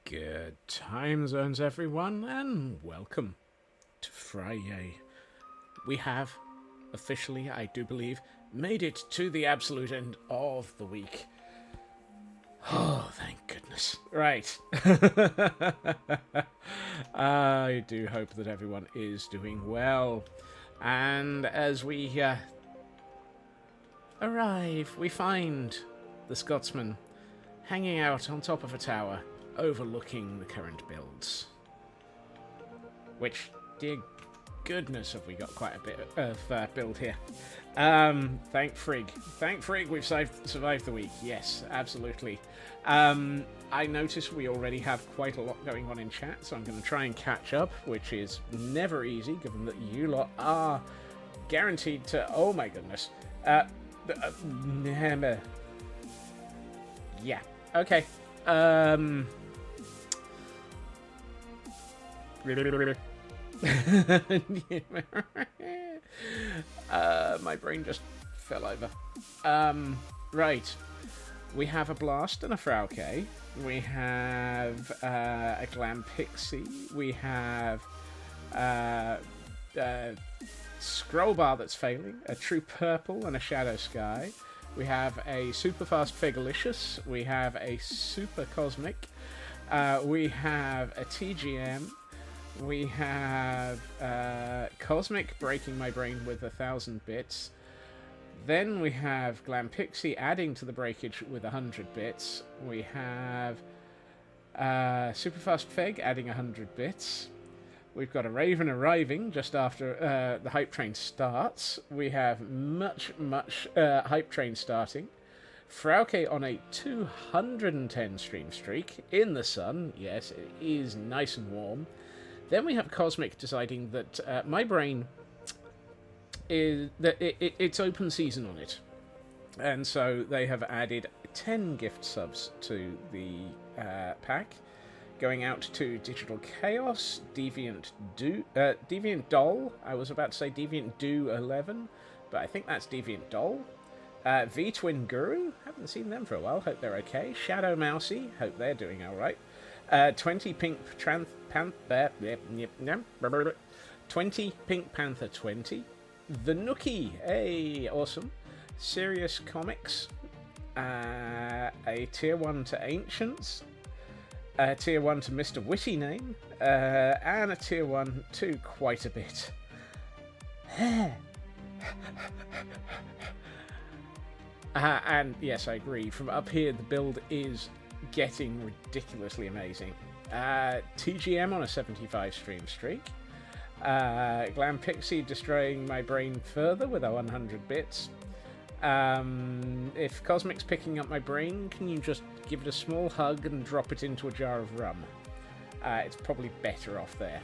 Good time zones, everyone, and welcome to Friday. We have officially, I do believe, made it to the absolute end of the week. Oh, thank goodness. Right. I do hope that everyone is doing well. And as we arrive, we find the Scotsman hanging out on top of a tower overlooking the current builds. Which, dear goodness, have we got quite a bit of build here. Thank Frig. Thank Frig, we've survived the week. Yes, absolutely. I notice we already have quite a lot going on in chat, so I'm going to try and catch up, which is never easy, given that you lot are guaranteed to... Oh my goodness. Yeah, okay. My brain just fell over. Right. We have a blast and a Frauke. We have a glam pixie. We have a scroll bar that's failing, a true purple and a shadow sky. We have a super fast Figalicious. We have a super cosmic. We have a TGM. We have Cosmic breaking my brain with 1,000 bits. Then we have Glam Pixie adding to the breakage with 100 bits. We have Superfast Feg adding 100 bits. We've got a Raven arriving just after the hype train starts. We have much hype train starting. Frauke on a 210 stream streak in the sun. Yes, it is nice and warm. Then we have Cosmic deciding that my brain is that it's open season on it, and so they have added 10 gift subs to the pack, going out to Digital Chaos, Deviant Doll. I was about to say Deviant Do 11, but I think that's Deviant Doll. V Twin Guru, haven't seen them for a while. Hope they're okay. Shadow Mousy, hope they're doing all right. 20 Pink 20 Pink Panther 20. The Nookie, hey, awesome. Serious Comics, a tier 1 to Ancients, a tier 1 to Mr. Witty Name, and a tier 1 to quite a bit. And yes, I agree. From up here, the build is getting ridiculously amazing. TGM on a 75 stream streak. Glam Pixie destroying my brain further with a 100 bits. If Cosmic's picking up my brain, can you just give it a small hug and drop it into a jar of rum? It's probably better off there.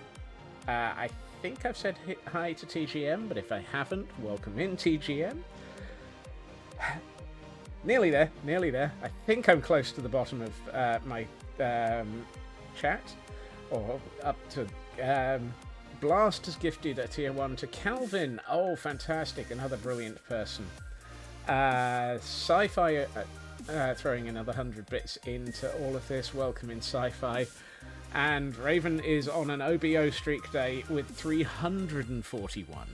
I think I've said hi to TGM, but if I haven't, welcome in, TGM. Nearly there, nearly there. I think I'm close to the bottom of my chat. Or up to... Blast has gifted a tier 1 to Calvin. Oh, fantastic. Another brilliant person. Sci-Fi throwing another 100 bits into all of this. Welcome in, Sci-Fi. And Raven is on an OBO streak day with 341.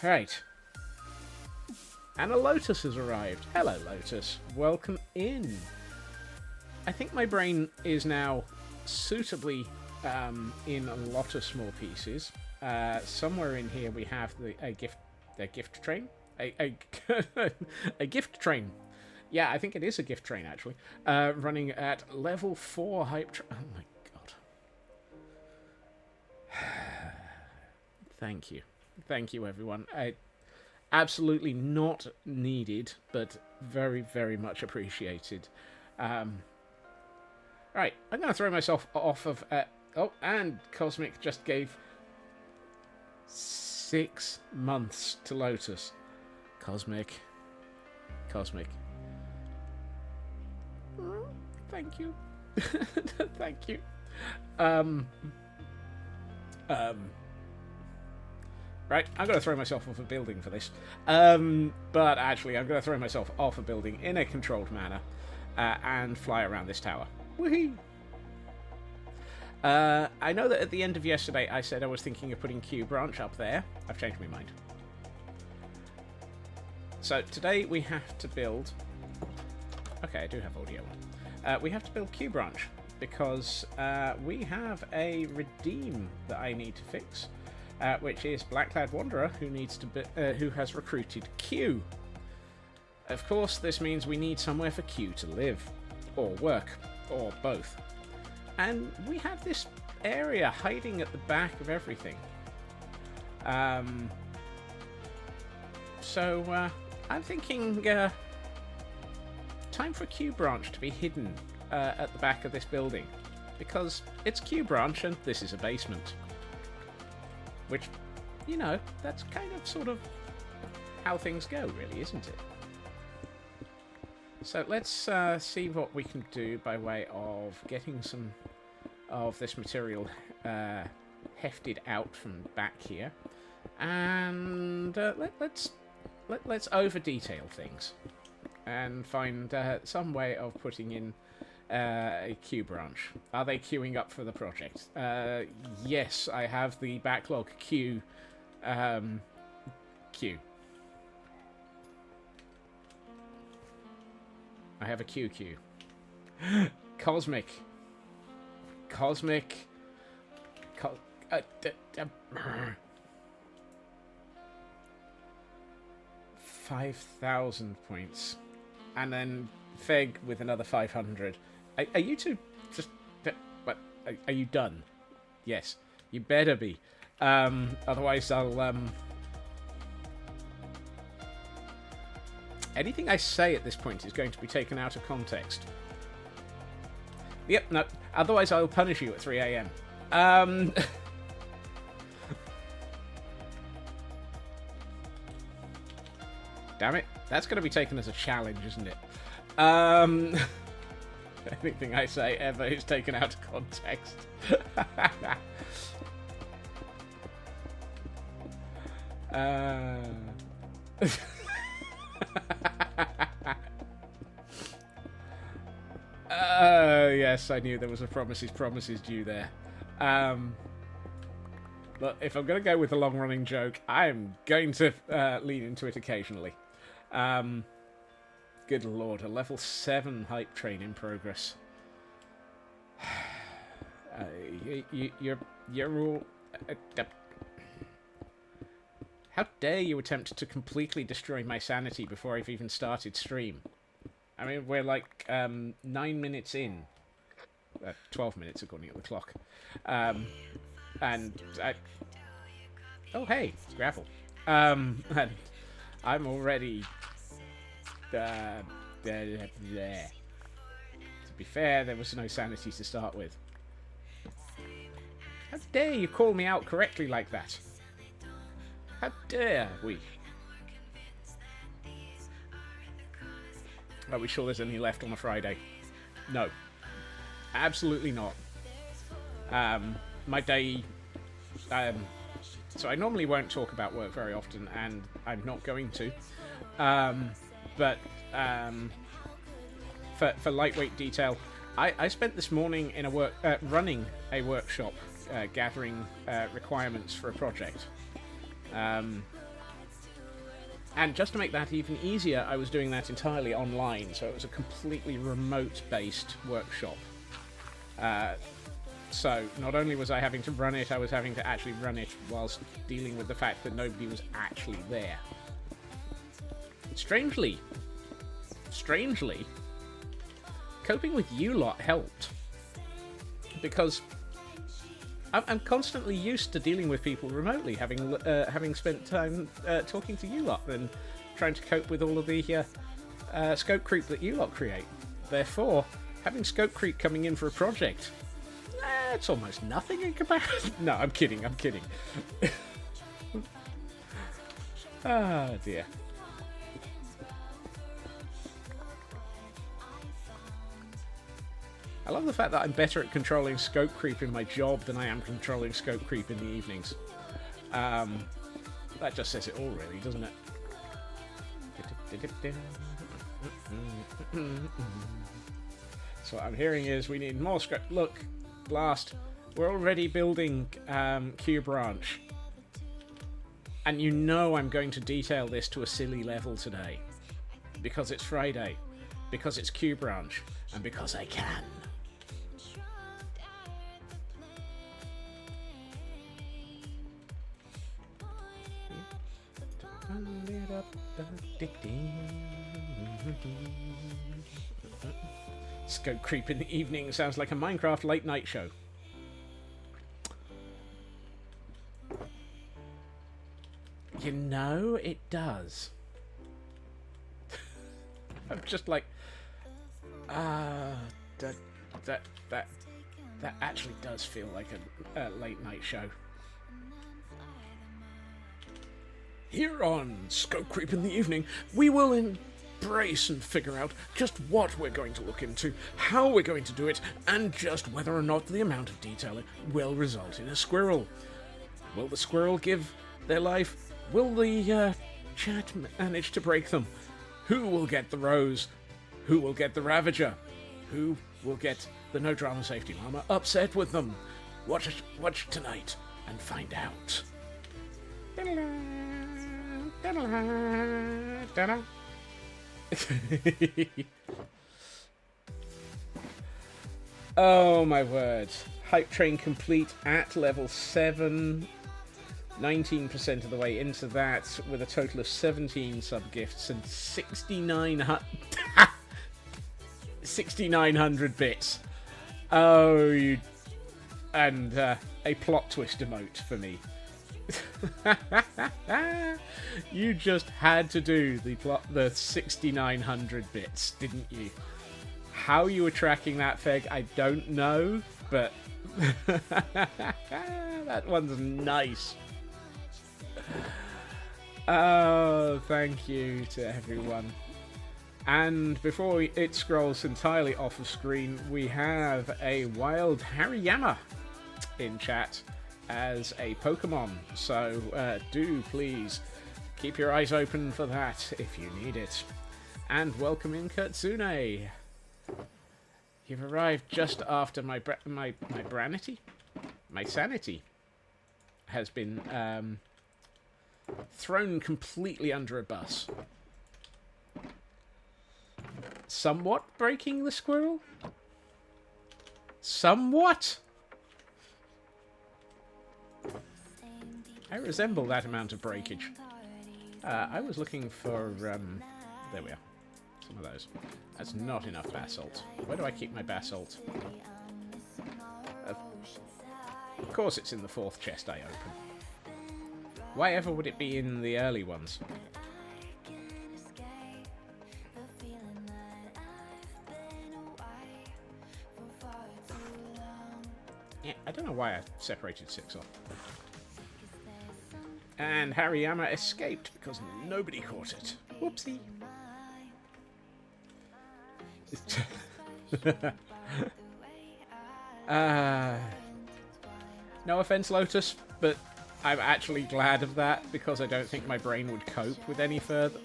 Right. And a Lotus has arrived. Hello, Lotus. Welcome in. I think my brain is now suitably in a lot of small pieces. Somewhere in here we have a gift train. A gift train. Yeah, I think it is a gift train, actually. Running at level 4 hype train. Oh my god. Thank you. Thank you, everyone. Absolutely not needed, but very, very much appreciated. Right, I'm going to throw myself off of... oh, and Cosmic just gave 6 months to Lotus. Cosmic. Thank you. Thank you. Right, I'm going to throw myself off a building for this. But actually, I'm going to throw myself off a building in a controlled manner and fly around this tower. Woohoo! I know that at the end of yesterday I said I was thinking of putting Q branch up there. I've changed my mind. So today we have to build... Okay, I do have audio on. We have to build Q branch because we have a redeem that I need to fix, which is Blackcloud Wanderer, who has recruited Q. Of course, this means we need somewhere for Q to live, or work, or both. And we have this area hiding at the back of everything. So I'm thinking time for Q branch to be hidden at the back of this building, because it's Q branch and this is a basement. Which, you know, that's kind of sort of how things go, really, isn't it? So let's see what we can do by way of getting some of this material hefted out from back here, and let's over detail things and find some way of putting in a Q branch. Are they queuing up for the project? Yes, I have the backlog queue. Queue. I have a QQ. Cosmic. 5,000 points. And then Feg with another 500. Are you two just... What? Are you done? Yes. You better be. Otherwise I'll... Anything I say at this point is going to be taken out of context. Yep, no. Otherwise I'll punish you at 3 AM. Damn it. That's going to be taken as a challenge, isn't it? Anything I say ever is taken out of context. Yes, I knew there was a promises due there. But if I'm going to go with a long-running joke, I'm going to lean into it occasionally. Good lord, a level 7 hype train in progress. You're all... How dare you attempt to completely destroy my sanity before I've even started stream? I mean, we're like 9 minutes in. 12 minutes according to the clock. And I... Oh, hey, gravel. And I'm already... To be fair, there was no sanity to start with. How dare you call me out correctly like that? How dare we? Are we sure there's any left on a Friday? No. Absolutely not. My day... so I normally won't talk about work very often, and I'm not going to. But for lightweight detail, I spent this morning in running a workshop, gathering requirements for a project. And just to make that even easier, I was doing that entirely online, so it was a completely remote-based workshop. So not only was I having to run it, I was having to actually run it whilst dealing with the fact that nobody was actually there. Strangely, coping with you lot helped, because I'm constantly used to dealing with people remotely, having spent time talking to you lot and trying to cope with all of the scope creep that you lot create. Therefore, having scope creep coming in for a project, it's almost nothing in comparison. No, I'm kidding. Ah, dear. I love the fact that I'm better at controlling scope creep in my job than I am controlling scope creep in the evenings. That just says it all, really, doesn't it? So what I'm hearing is we need more script. Look, blast. We're already building Q branch. And you know I'm going to detail this to a silly level today. Because it's Friday. Because it's Q branch. And because I can. Scope creep in the evening sounds like a Minecraft late night show. You know, it does. I'm just like, that actually does feel like a late night show. Here on Scope Creep in the Evening, we will embrace and figure out just what we're going to look into, how we're going to do it, and just whether or not the amount of detail will result in a squirrel. Will the squirrel give their life? Will the chat manage to break them? Who will get the rose? Who will get the ravager? Who will get the no drama safety llama upset with them? Watch tonight and find out. Oh my word. Hype train complete at level 7. 19% of the way into that with a total of 17 sub-gifts and 6,900 bits. Oh, you... And a plot twist emote for me. You just had to do the 6,900 bits, didn't you? How you were tracking that, Feg, I don't know, but that one's nice. Oh, thank you to everyone. And before it scrolls entirely off of screen, we have a wild Hariyama in chat as a Pokemon, so do please keep your eyes open for that if you need it. And welcome in Katsune. You've arrived just after my sanity has been thrown completely under a bus. Somewhat breaking the squirrel? Somewhat? I resemble that amount of breakage. I was looking for... there we are. Some of those. That's not enough basalt. Where do I keep my basalt? Of course it's in the 4th chest I open. Why ever would it be in the early ones? Yeah, I don't know why I separated 6 off. And Hariyama escaped because nobody caught it. Whoopsie. No offense, Lotus, but I'm actually glad of that because I don't think my brain would cope with any further.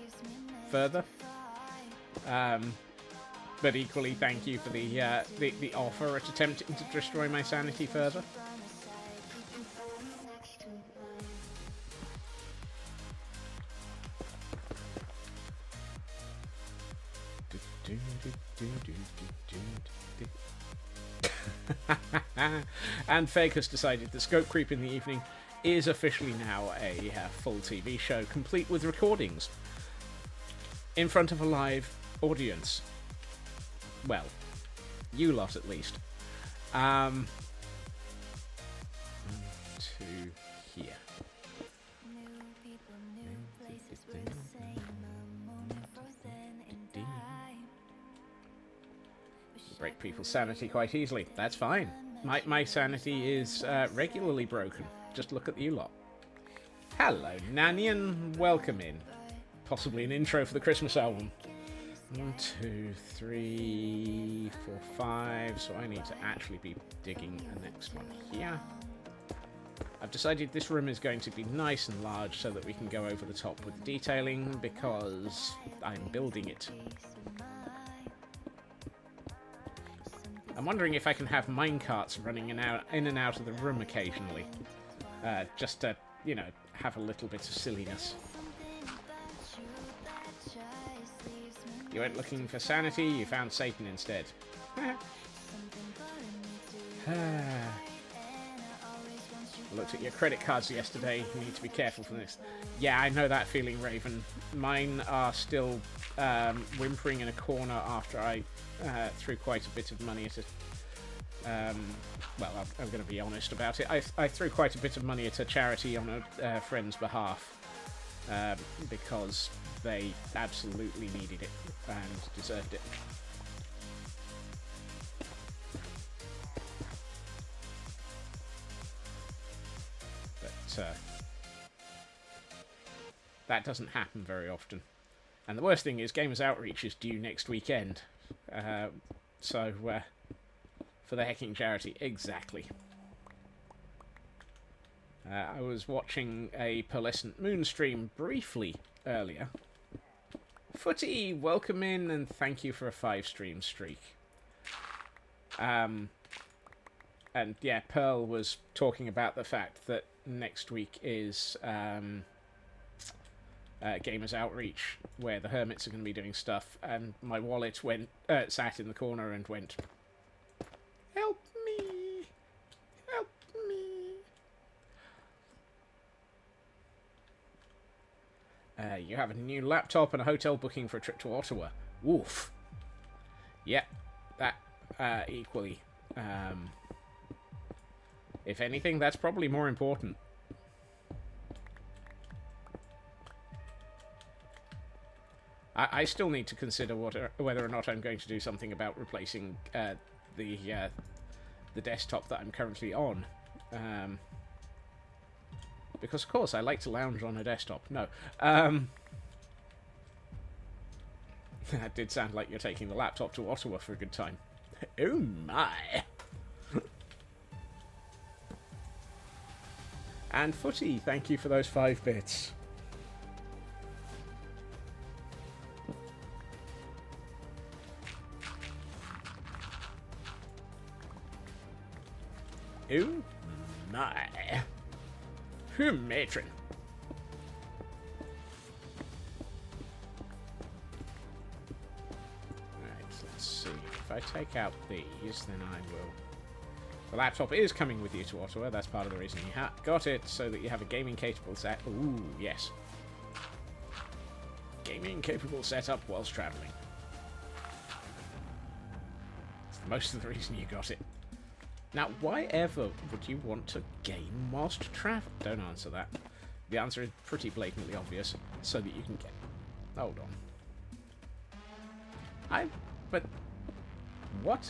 But equally, thank you for the offer at attempting to destroy my sanity further. And Fake has decided that Scope Creep in the Evening is officially now a full TV show, complete with recordings in front of a live audience. Well, you lot at least. To here. Break people's sanity quite easily. That's fine. My sanity is regularly broken. Just look at you lot. Hello, Nanny, and welcome in. Possibly an intro for the Christmas album. 1, 2, 3, 4, 5. So I need to actually be digging the next one here. I've decided this room is going to be nice and large so that we can go over the top with the detailing because I'm building it. I'm wondering if I can have minecarts running in and out of the room occasionally. Just to, you know, have a little bit of silliness. You went looking for sanity, you found Satan instead. Looked at your credit cards yesterday. You need to be careful for this. Yeah, I know that feeling, Raven. Mine are still whimpering in a corner after I threw quite a bit of money at it. Well, I'm going to be honest about it. I threw quite a bit of money at a charity on a friend's behalf because they absolutely needed it and deserved it. But that doesn't happen very often. And the worst thing is Gamers Outreach is due next weekend. So, for the hecking charity, exactly. I was watching a Pearlescent Moon stream briefly earlier. Footy, welcome in and thank you for a 5-stream streak. And yeah, Pearl was talking about the fact that next week is Gamers Outreach, where the hermits are going to be doing stuff, and my wallet sat in the corner and went, "Help me! Help me!" You have a new laptop and a hotel booking for a trip to Ottawa. Woof. Yep, that equally. If anything, that's probably more important. I still need to consider whether or not I'm going to do something about replacing the desktop that I'm currently on. Because, of course, I like to lounge on a desktop. No. That did sound like you're taking the laptop to Ottawa for a good time. Oh, my. And Footy, thank you for those 5 bits. Oh my. Matron. Right, let's see. If I take out these, then I will... The laptop is coming with you to Ottawa. That's part of the reason you got it, so that you have a gaming-capable set. Ooh, yes. Gaming-capable setup whilst travelling. It's most of the reason you got it. Now, why ever would you want to game whilst travel? Don't answer that. The answer is pretty blatantly obvious, so that you can get... Hold on. But... What?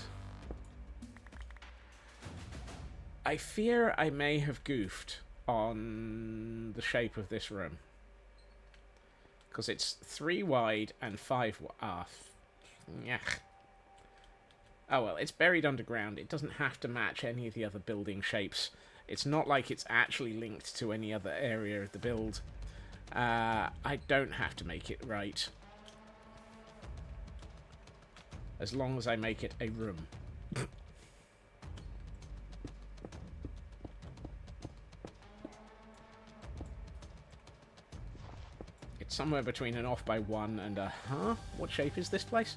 I fear I may have goofed on the shape of this room. Because it's 3 wide and 5 wide. Yeah. Oh well, it's buried underground. It doesn't have to match any of the other building shapes. It's not like it's actually linked to any other area of the build. I don't have to make it right. As long as I make it a room. It's somewhere between an off by 1 and a... Huh? What shape is this place?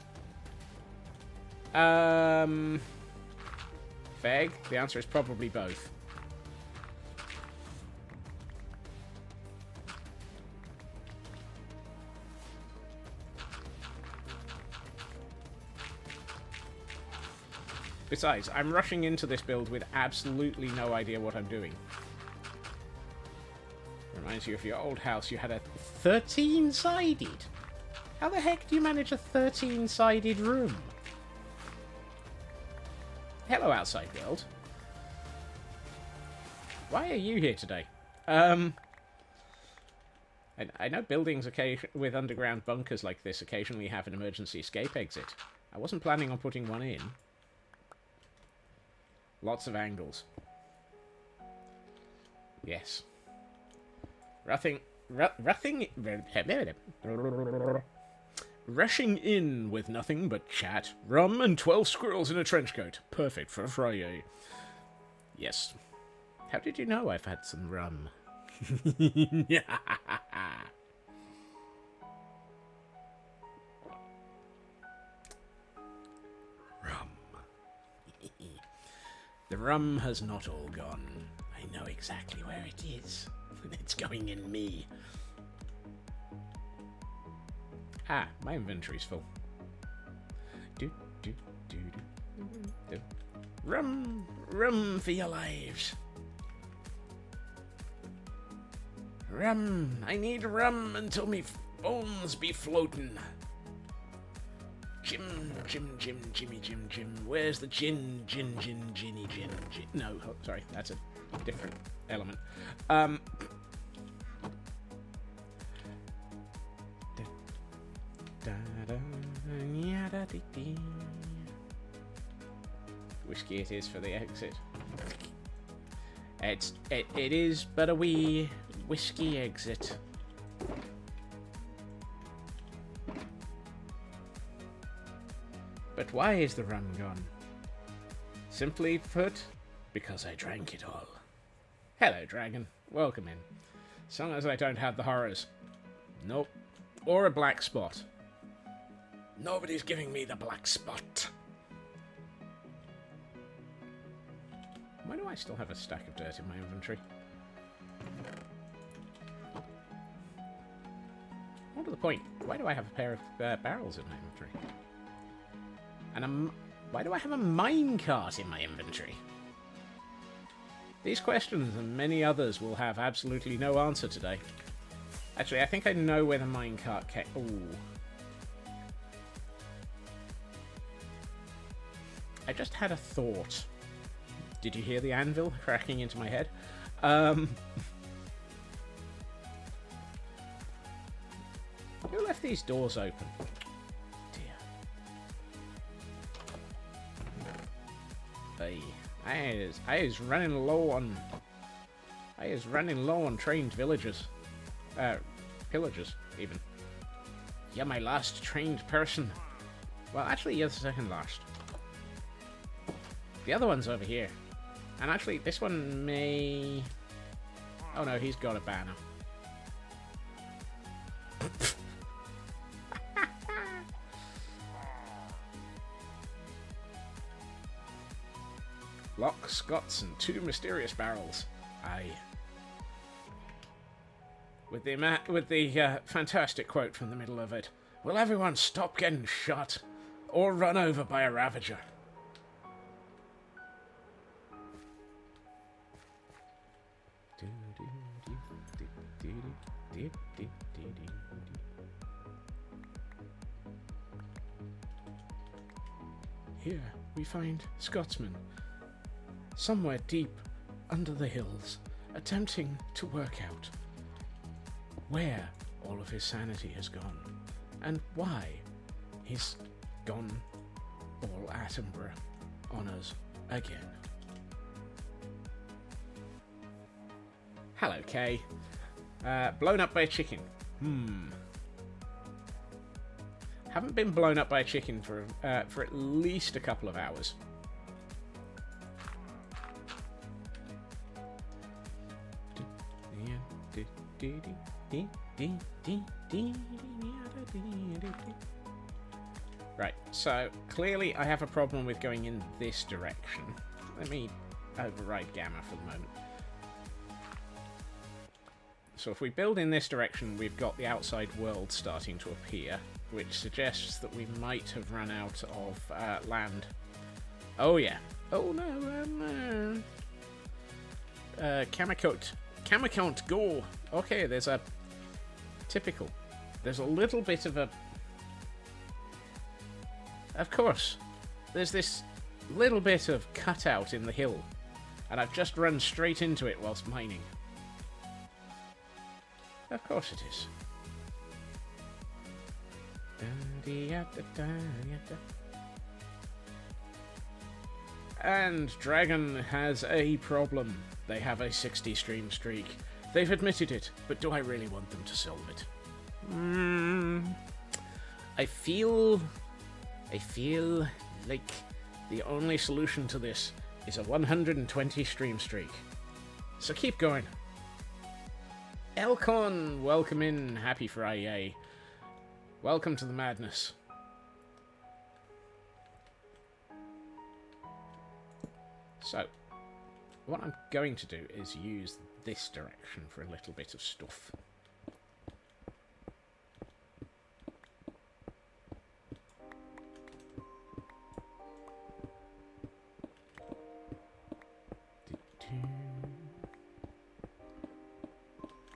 Feg? The answer is probably both. Besides, I'm rushing into this build with absolutely no idea what I'm doing. Reminds you of your old house. You had a 13-sided. How the heck do you manage a 13-sided room? Hello, outside world. Why are you here today? I know buildings with underground bunkers like this occasionally have an emergency escape exit. I wasn't planning on putting one in. Lots of angles. Yes. Rushing in with nothing but chat, rum, and 12 squirrels in a trench coat. Perfect for a Friday. Yes. How did you know I've had some rum? Rum. The rum has not all gone. I know exactly where it is. It's going in me. Ah, my inventory's full. Rum, rum for your lives. Rum, I need rum until me bones be floating. Jim, Jimmy, where's the gin, ginny, gin. No, oh, sorry, that's a different element. Whiskey it is for the exit. It is but a wee whiskey exit. But why is the rum gone? Simply put, because I drank it all. Hello, dragon. Welcome in. As long as I don't have the horrors. Nope. Or a black spot. Nobody's giving me the black spot. Why do I still have a stack of dirt in my inventory? More to the point, why do I have a pair of barrels in my inventory? And why do I have a minecart in my inventory? These questions and many others will have absolutely no answer today. Actually, I think I know where the minecart came. Ooh. I just had a thought. Did you hear the anvil cracking into my head? Who left these doors open? Dear. Hey, I is running low on trained villagers. Pillagers, even. You're my last trained person. Well, actually, you're the second last. The other one's over here. And actually, this one may... Oh no, he's got a banner. Lock, Scots, and 2 mysterious barrels. Aye. With the fantastic quote from the middle of it. Will everyone stop getting shot? Or run over by a ravager? Here we find Scotsman, somewhere deep under the hills, attempting to work out where all of his sanity has gone, and why he's gone all Attenborough on us again. Hello, Kay. Blown up by a chicken. Haven't been blown up by a chicken for at least a couple of hours. Right, so clearly I have a problem with going in this direction. Let me override Gamma for the moment. So if we build in this direction, we've got the outside world starting to appear, which suggests that we might have run out of land. Oh yeah. Oh no, Camecote, go! Okay, there's a... Typical. There's a little bit of a... Of course. There's this little bit of cutout in the hill, and I've just run straight into it whilst mining. Of course it is. And Dragon has a problem. They have a 60 stream streak. They've admitted it, but do I really want them to solve it? I feel like the only solution to this is a 120 stream streak. So keep going. Elcon, welcome in. Happy Friday. Welcome to the madness. So, what I'm going to do is use this direction for a little bit of stuff.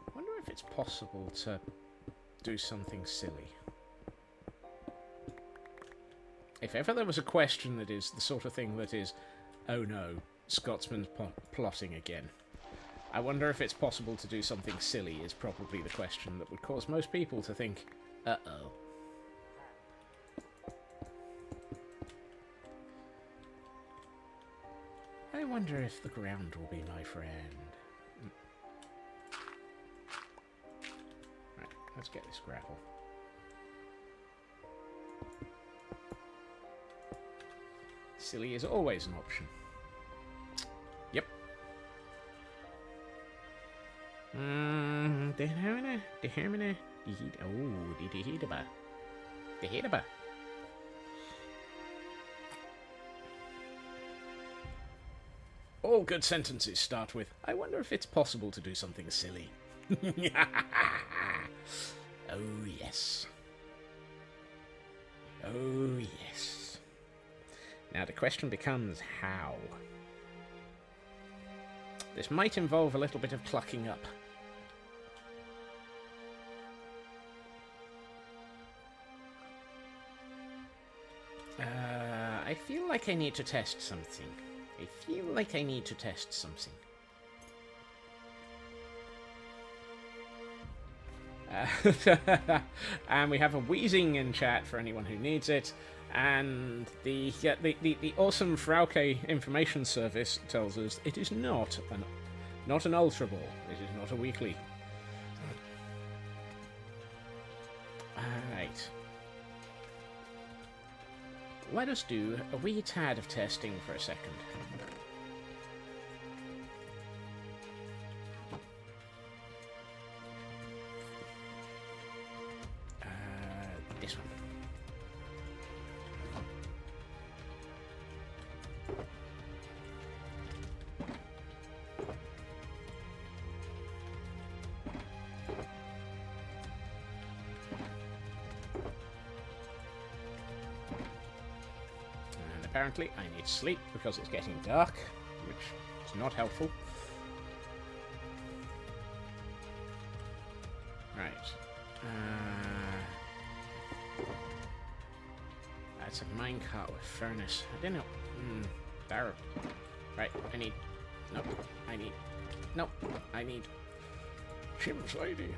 I wonder if it's possible to do something silly. If ever there was a question that is the sort of thing that is, oh no, Scotsman's plotting again. I wonder if it's possible to do something silly is probably the question that would cause most people to think, uh-oh. I wonder if the ground will be my friend. Right, let's get this gravel. Silly is always an option. Yep. All good sentences start with, I wonder if it's possible to do something silly. Oh, yes. Oh, yes. Now the question becomes how. This might involve a little bit of clucking up. I feel like I need to test something. And we have a wheezing in chat for anyone who needs it. And the awesome Frauke information service tells us it is not an Ultra Ball. It is not a weekly. Alright. Let us do a wee tad of testing for a second. This one. Apparently, I need sleep because it's getting dark, which is not helpful. Right. That's a minecart with furnace. I don't know. There. Right, I need... Nope. I need... Shim's lady.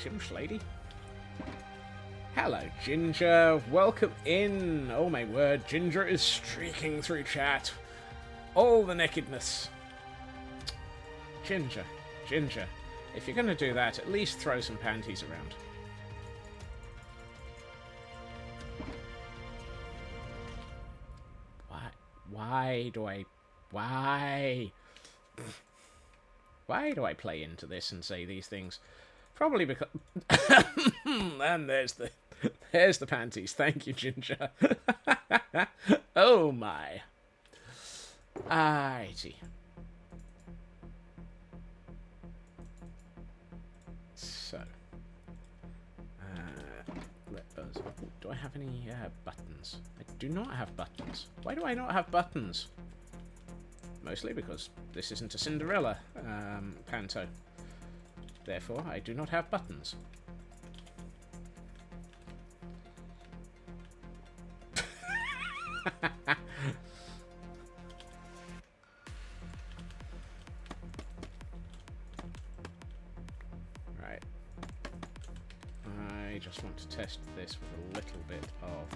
Shim's lady? Hello, Ginger. Welcome in. Oh my word, Ginger is streaking through chat. All the nakedness. Ginger. If you're going to do that, at least throw some panties around. Why do I play into this and say these things? Probably because... And there's the panties. Thank you, Ginger. Oh my. Alrighty. So. Let us... Do I have any buttons? I do not have buttons. Why do I not have buttons? Mostly because this isn't a Cinderella panto. Therefore, I do not have buttons. Right. I just want to test this with a little bit of...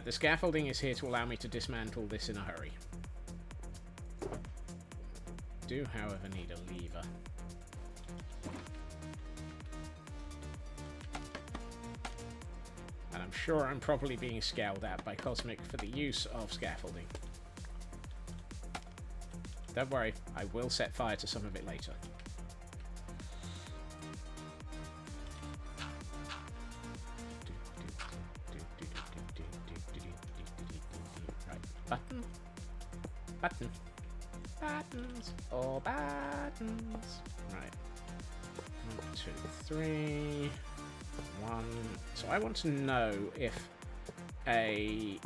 the scaffolding is here to allow me to dismantle this in a hurry. Do, however, need a lever. And I'm sure I'm probably being scowled at by Cosmic for the use of scaffolding. Don't worry, I will set fire to some of it later. Right, button. Button. Buttons. All buttons. Right. 1, 2, 3. 1. So I want to know if a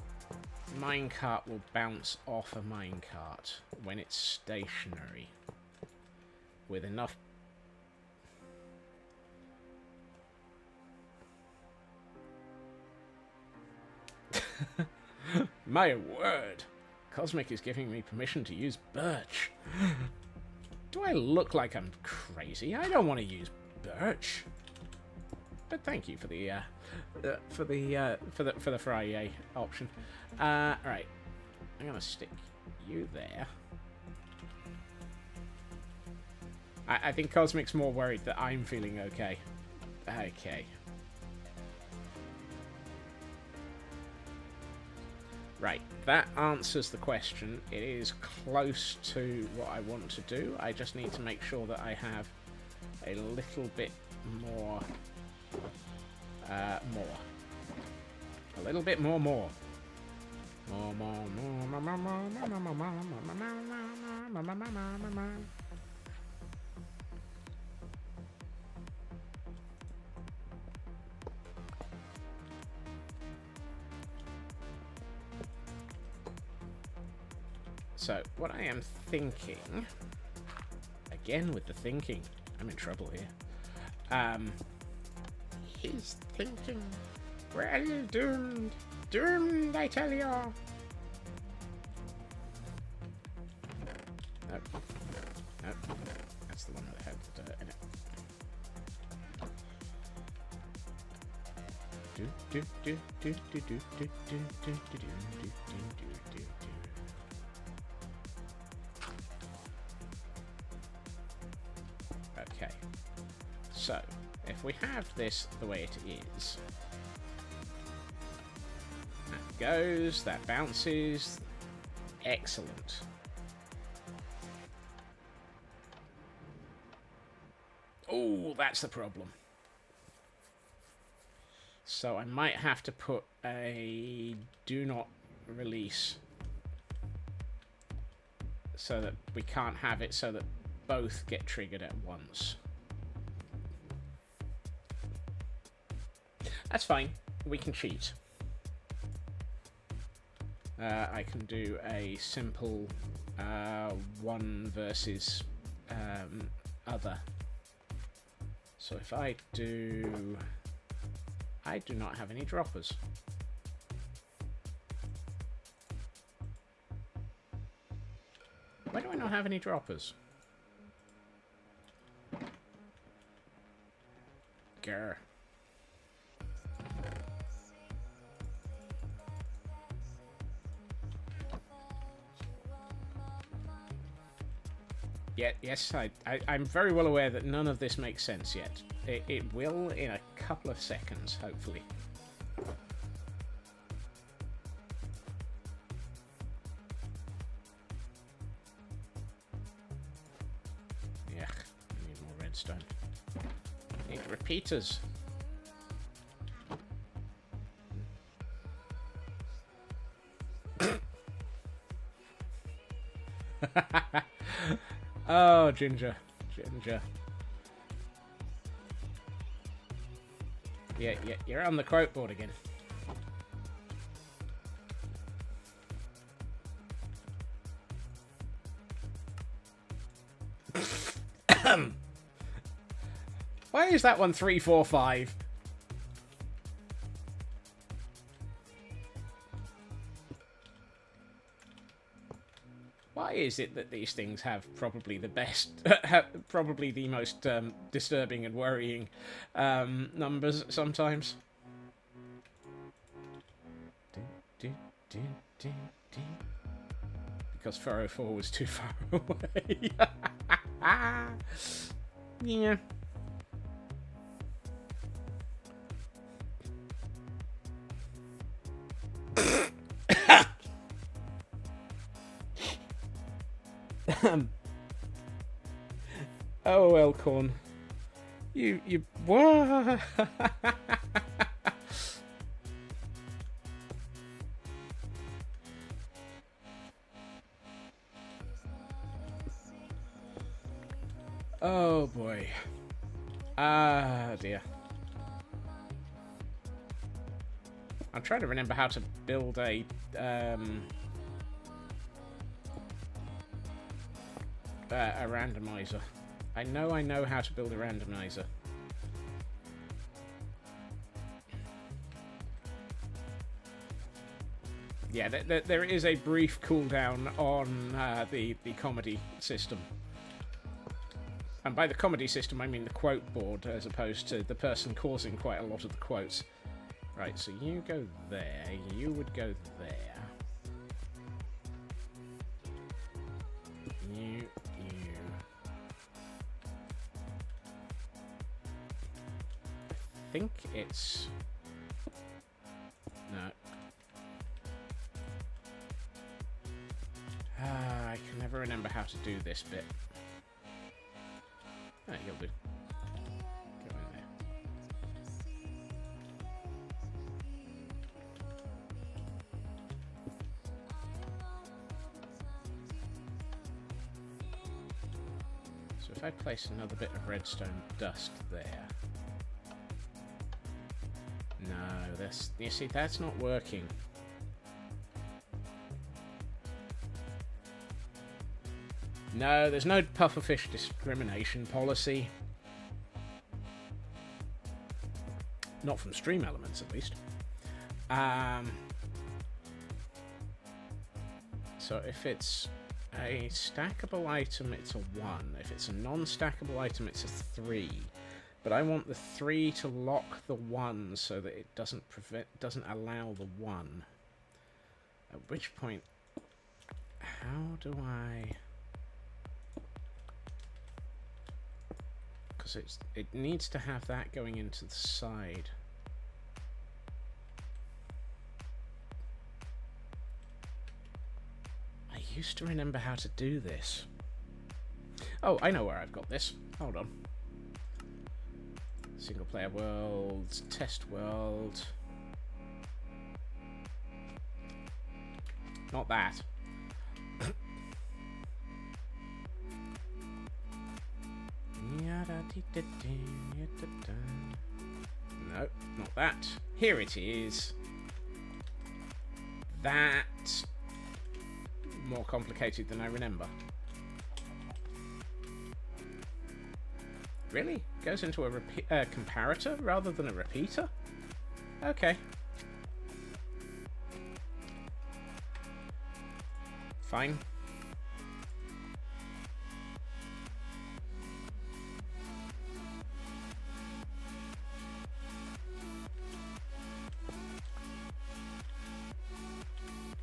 minecart will bounce off a minecart when it's stationary with enough. My word! Cosmic is giving me permission to use birch. Do I look like I'm crazy? I don't want to use birch. But thank you for the Friday option. Right, I'm gonna stick you there. I think Cosmic's more worried that I'm feeling okay. Okay. Right, that answers the question. It is close to what I want to do. I just need to make sure that I have a little bit more. A little bit more. More. So, what I am thinking, again with the thinking, I'm in trouble here. He's thinking, well, doomed, doomed, I tell you. Nope, nope, that's the one that had the dirt in it. Do do do do do do do do do do do do. Okay, so if we have this the way it is, that goes, that bounces, excellent. Oh, that's the problem. So I might have to put a do not release so that we can't have it so that both get triggered at once. That's fine. We can cheat. I can do a simple one versus other. So if I do not have any droppers. Why do I not have any droppers? Grr. Yeah, yes, I'm very well aware that none of this makes sense yet. It will in a couple of seconds, hopefully. Yeah, I need more redstone. Need repeaters. Oh, Ginger. Ginger. Yeah, you're on the quote board again. Why is that one 3, 4, 5? Why is it that these things have probably the best, probably the most disturbing and worrying numbers sometimes? Because 404 was too far away. Yeah. Oh, Elkhorn. You, what? Oh, boy. Ah, dear. I'm trying to remember how to build a randomizer. I know how to build a randomizer. Yeah, there is a brief cooldown on the comedy system. And by the comedy system, I mean the quote board, as opposed to the person causing quite a lot of the quotes. Right, so you go there, you would go there. You. I think it's... No. I can never remember how to do this bit. Ah, you'll do. Go in there. So if I place another bit of redstone dust there... No, this... You see, that's not working. No, there's no pufferfish discrimination policy. Not from Stream Elements, at least. So if it's a stackable item, it's a 1. If it's a non-stackable item, it's a 3. But I want the 3 to lock the 1 so that it doesn't allow the 1. At which point, how do I... Because it needs to have that going into the side. I used to remember how to do this. Oh, I know where I've got this. Hold on. Single player world, test world. Not that. No, not that. Here it is. That's more complicated than I remember. Really? Goes into a comparator rather than a repeater? Okay. Fine.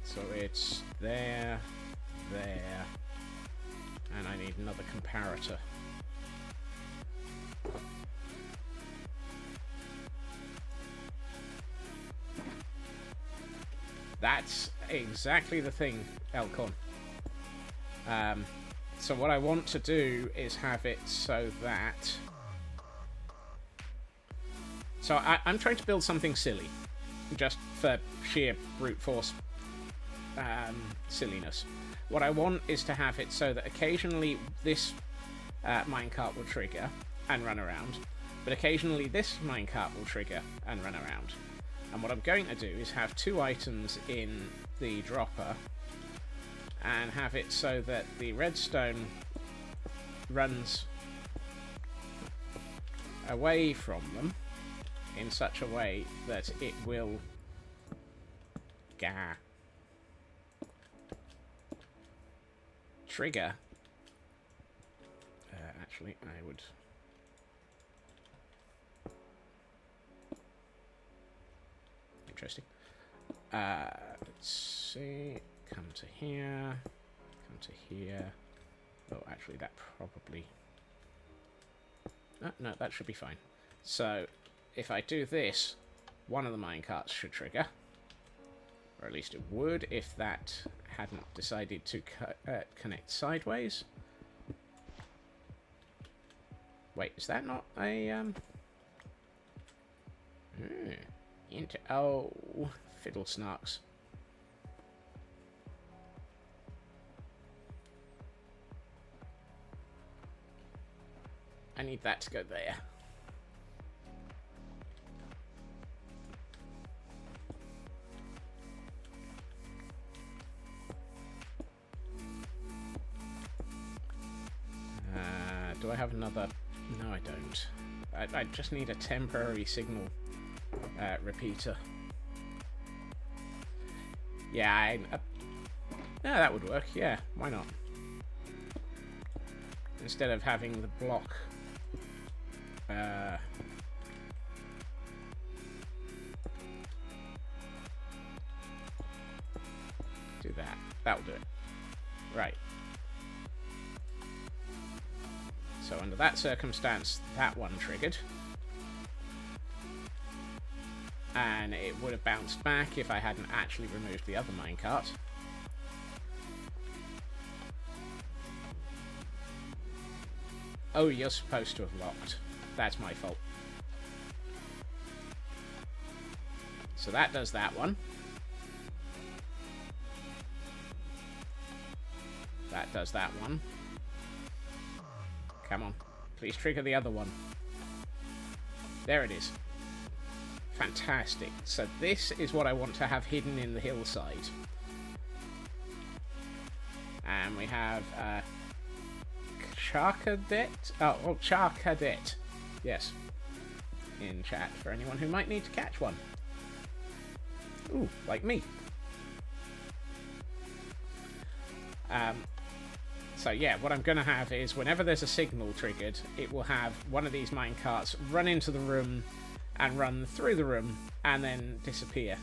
So it's there, and I need another comparator. That's exactly the thing, Elkhorn. So what I want to do is have it so that... So I'm trying to build something silly, just for sheer brute force silliness. What I want is to have it so that occasionally this minecart will trigger and run around, but occasionally this minecart will trigger and run around. And what I'm going to do is have 2 items in the dropper and have it so that the redstone runs away from them in such a way that it will trigger. Actually, I would... Interesting. Let's see. Come to here. Come to here. Oh, actually, that probably... no, that should be fine. So, if I do this, one of the minecarts should trigger. Or at least it would if that hadn't decided to connect sideways. Wait, is that not a, oh, fiddle snarks. I need that to go there. Do I have another? No, I don't. I just need a temporary signal repeater. Yeah, yeah, that would work. Yeah, why not? Instead of having the block. Do that. That'll do it. Right. So under that circumstance, that one triggered. And it would have bounced back if I hadn't actually removed the other minecart. Oh, you're supposed to have locked. That's my fault. So that does that one. That does that one. Come on. Please trigger the other one. There it is. Fantastic. So this is what I want to have hidden in the hillside. And we have Charcadet. Oh, Charcadet. Yes. In chat for anyone who might need to catch one. Ooh, like me. So yeah, what I'm going to have is whenever there's a signal triggered, it will have one of these minecarts run into the room and run through the room and then disappear.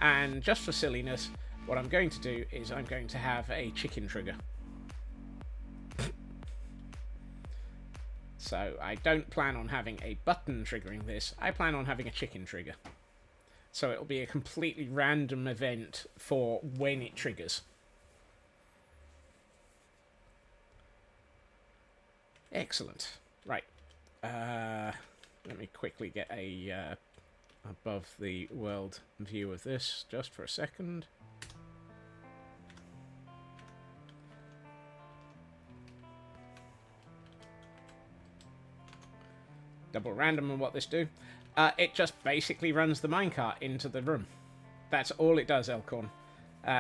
And just for silliness, what I'm going to do is I'm going to have a chicken trigger. So I don't plan on having a button triggering this, I plan on having a chicken trigger. So it'll be a completely random event for when it triggers. Excellent. Right. Let me quickly get a above the world view of this just for a second. Double random and what this do? It just basically runs the minecart into the room. That's all it does, Elkhorn.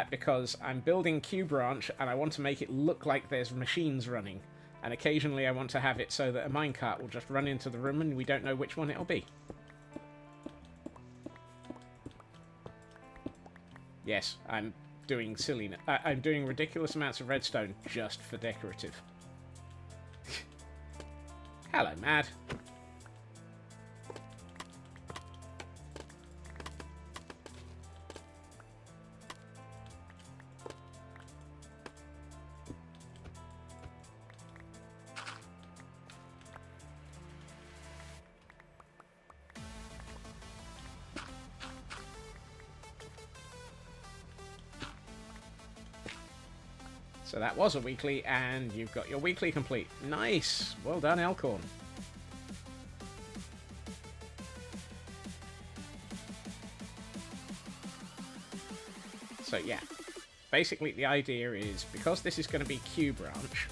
Because I'm building Q branch and I want to make it look like there's machines running. And occasionally I want to have it so that a minecart will just run into the room and we don't know which one it'll be. Yes, I'm doing silliness. I'm doing ridiculous amounts of redstone just for decorative. Hello, Mad. So that was a weekly, and you've got your weekly complete. Nice! Well done, Elkhorn. So yeah, basically the idea is, because this is going to be Q branch,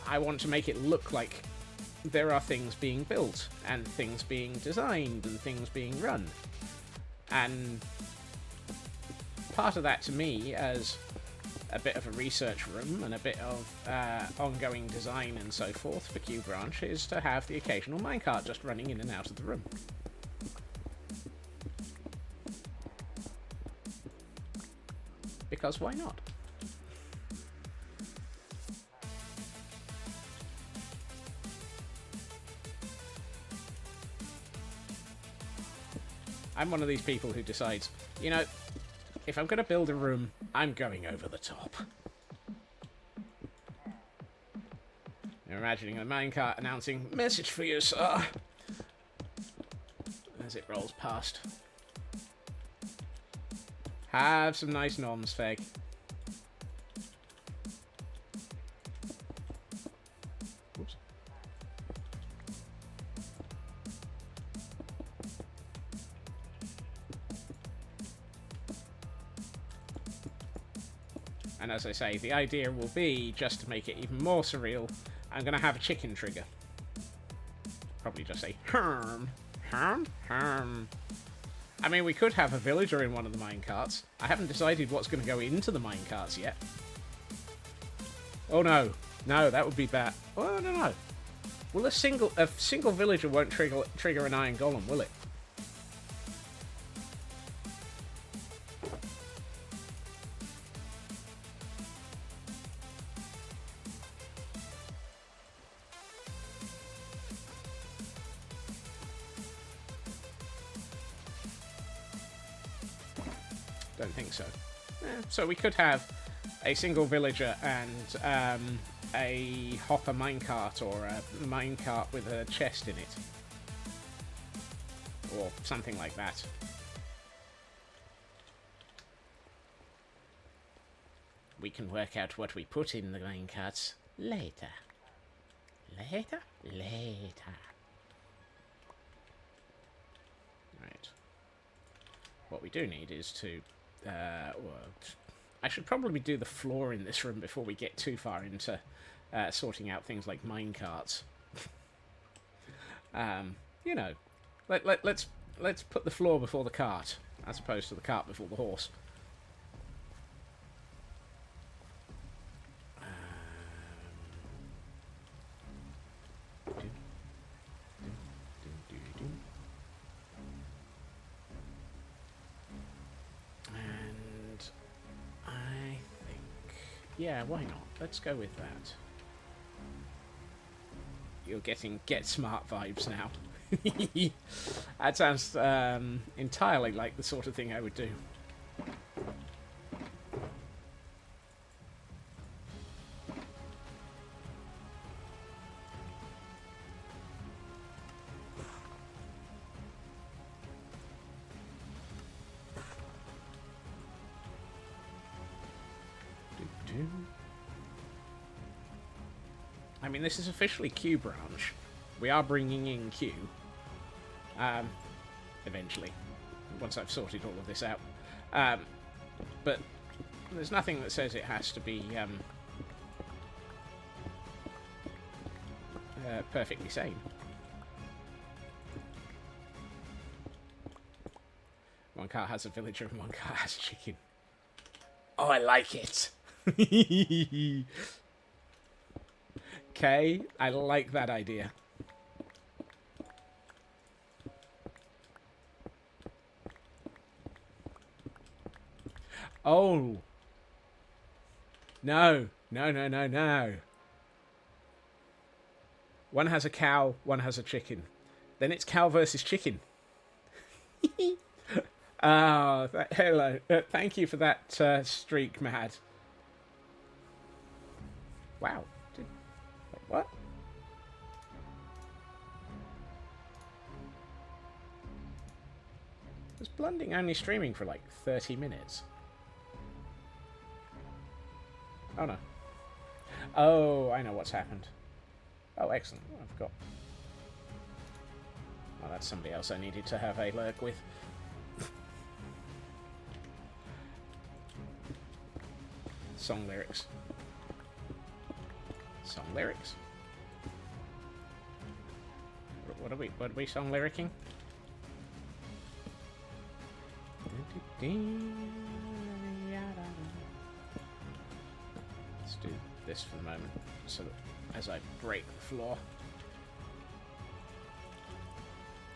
I want to make it look like there are things being built, and things being designed, and things being run. And part of that to me, as a bit of a research room and a bit of ongoing design and so forth for Q branch, is to have the occasional minecart just running in and out of the room. Because why not? I'm one of these people who decides, you know, if I'm going to build a room, I'm going over the top. You're imagining a minecart announcing, "Message for you, sir," as it rolls past. Have some nice noms, Feg. Oops. And as I say, the idea will be, just to make it even more surreal, I'm going to have a chicken trigger. Probably just say, herm, herm, herm. I mean, we could have a villager in one of the minecarts. I haven't decided what's going to go into the minecarts yet. Oh no. No, that would be bad. Oh, I don't know. Well, a single villager won't trigger an iron golem, will it? Don't think so. So we could have a single villager and a hopper minecart, or a minecart with a chest in it. Or something like that. We can work out what we put in the minecarts later. Later? Later. Right. What we do need is to... well, I should probably do the floor in this room before we get too far into sorting out things like minecarts. You know, let's put the floor before the cart, as opposed to the cart before the horse. Yeah, why not? Let's go with that. You're getting Get Smart vibes now. That sounds entirely like the sort of thing I would do. I mean, this is officially Q branch. We are bringing in Q. Eventually. Once I've sorted all of this out. But there's nothing that says it has to be perfectly sane. One car has a villager and one car has chicken. Oh, I like it. Okay, I like that idea. Oh. No. No, no, no, no. One has a cow, one has a chicken. Then it's cow versus chicken. Oh, hello. Thank you for that streak, Mad. Wow. Wait, what? Was Blunding only streaming for like 30 minutes? Oh no. Oh, I know what's happened. Oh, excellent. I've got... Oh, that's somebody else I needed to have a lurk with. Song lyrics. Song lyrics? What are we song lyricking? Let's do this for the moment, so that as I break the floor.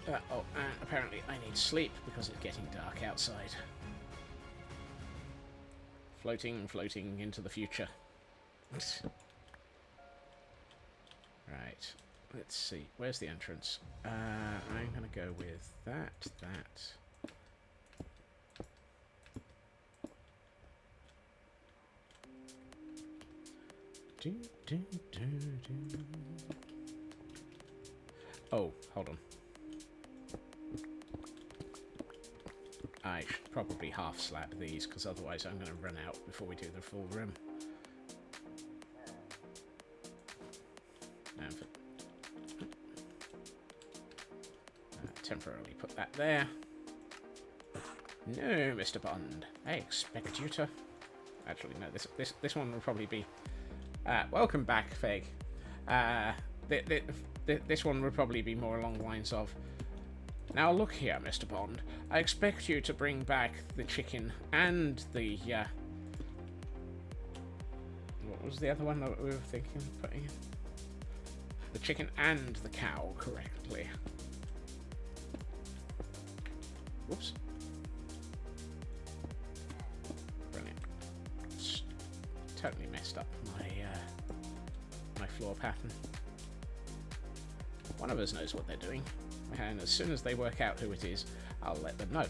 Oh, and apparently I need sleep because it's getting dark outside. Floating, floating into the future. Right, let's see. Where's the entrance? I'm going to go with that. Oh, hold on. I should probably half slap these, because otherwise I'm going to run out before we do the full room. And temporarily put that there. No, Mr. Bond. I expect you to Actually, no. This one will probably be. Welcome back, Feg. This one would probably be more along the lines of. Now look here, Mr. Bond. I expect you to bring back the chicken and the. What was the other one that we were thinking of putting in? The chicken and the cow correctly. Whoops. Brilliant. Totally messed up my floor pattern. One of us knows what they're doing, and as soon as they work out who it is, I'll let them know.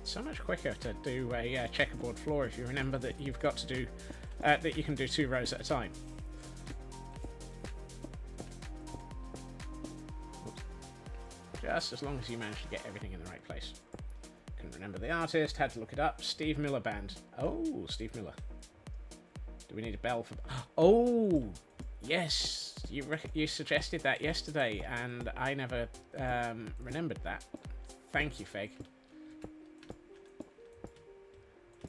So much quicker to do a checkerboard floor if you remember that you've got to do that you can do 2 rows at a time. Just as long as you manage to get everything in the right place. Couldn't remember the artist, had to look it up. Steve Miller Band. Oh, Steve Miller. Do we need a bell for? Oh, yes. You suggested that yesterday, and I never remembered that. Thank you, Feg.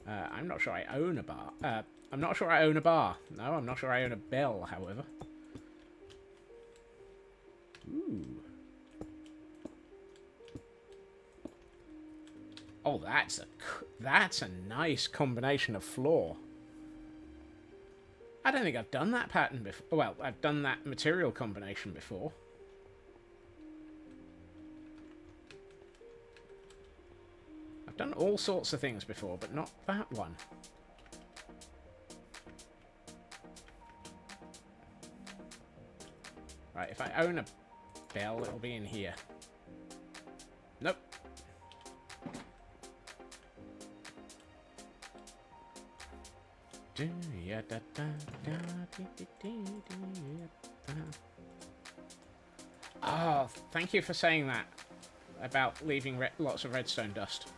I'm not sure I own a bar. I'm not sure I own a bar. No, I'm not sure I own a bell, however. Ooh. Oh, that's a nice combination of floor. I don't think I've done that pattern before. Well, I've done that material combination before. I've done all sorts of things before, but not that one. Right, if I own a bell, it'll be in here. Nope. Oh, thank you for saying that about leaving lots of redstone dust.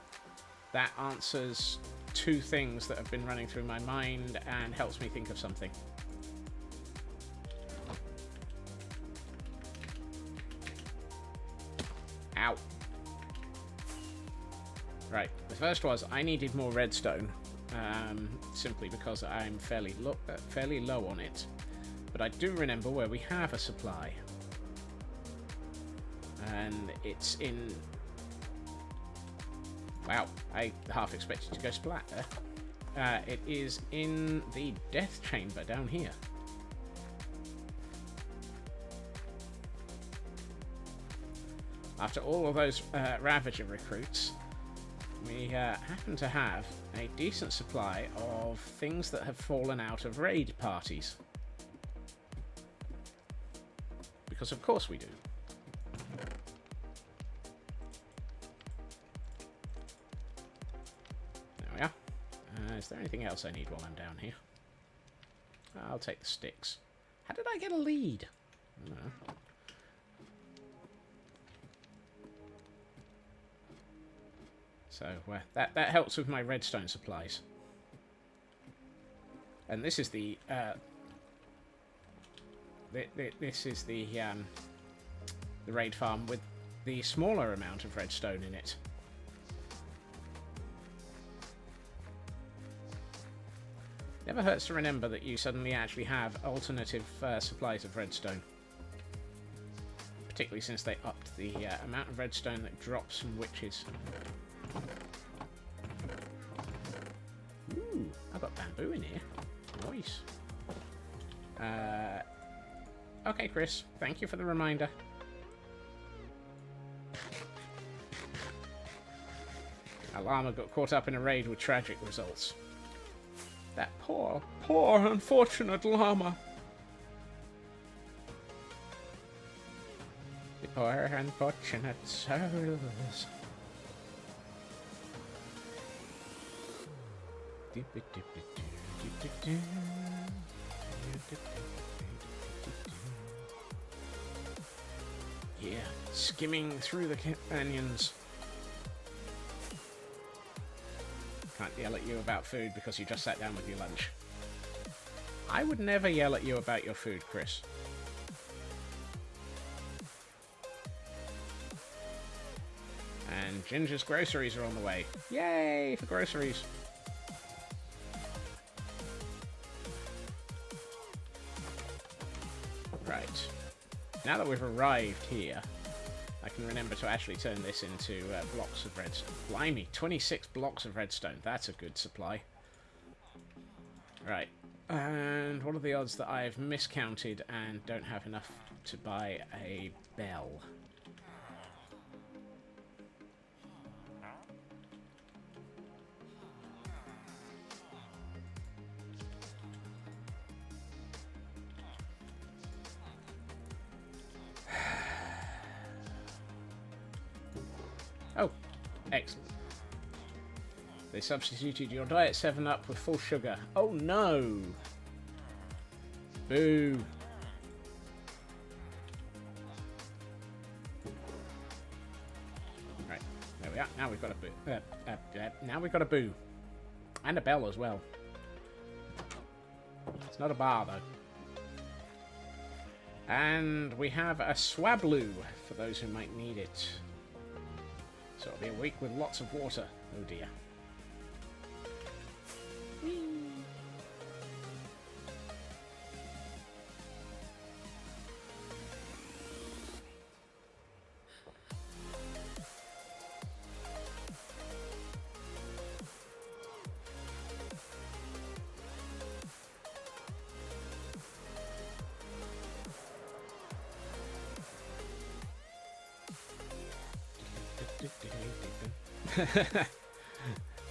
That answers 2 things that have been running through my mind and helps me think of something. Ow. Right, the first was I needed more redstone, simply because I'm fairly low on it. But I do remember where we have a supply. And it's in... Wow, I half expected to go splat there. It is in the death chamber down here. After all of those Ravager recruits, we happen to have a decent supply of things that have fallen out of raid parties. Because of course we do. There we are. Is there anything else I need while I'm down here? I'll take the sticks. How did I get a lead? I don't know. So that helps with my redstone supplies. And this is the raid farm with the smaller amount of redstone in it. Never hurts to remember that you suddenly actually have alternative supplies of redstone. Particularly since they upped the amount of redstone that drops from witches. Ooh, I've got bamboo in here. Nice. Okay, Chris. Thank you for the reminder. A llama got caught up in a raid with tragic results. That poor, unfortunate llama. Poor unfortunate souls. Yeah, skimming through the canyons. Can't yell at you about food because you just sat down with your lunch. I would never yell at you about your food, Chris. And Ginger's groceries are on the way. Yay for groceries. Right. Now that we've arrived here, I can remember to actually turn this into blocks of redstone. Blimey, 26 blocks of redstone. That's a good supply. Right. And what are the odds that I've miscounted and don't have enough to buy a bell? Oh, excellent. They substituted your diet 7-Up with full sugar. Oh no! Boo! Right, there we are. Now we've got a boo. Now we've got a boo. And a bell as well. It's not a bar though. And we have a swablu for those who might need it. So it'll be a week with lots of water. Oh dear.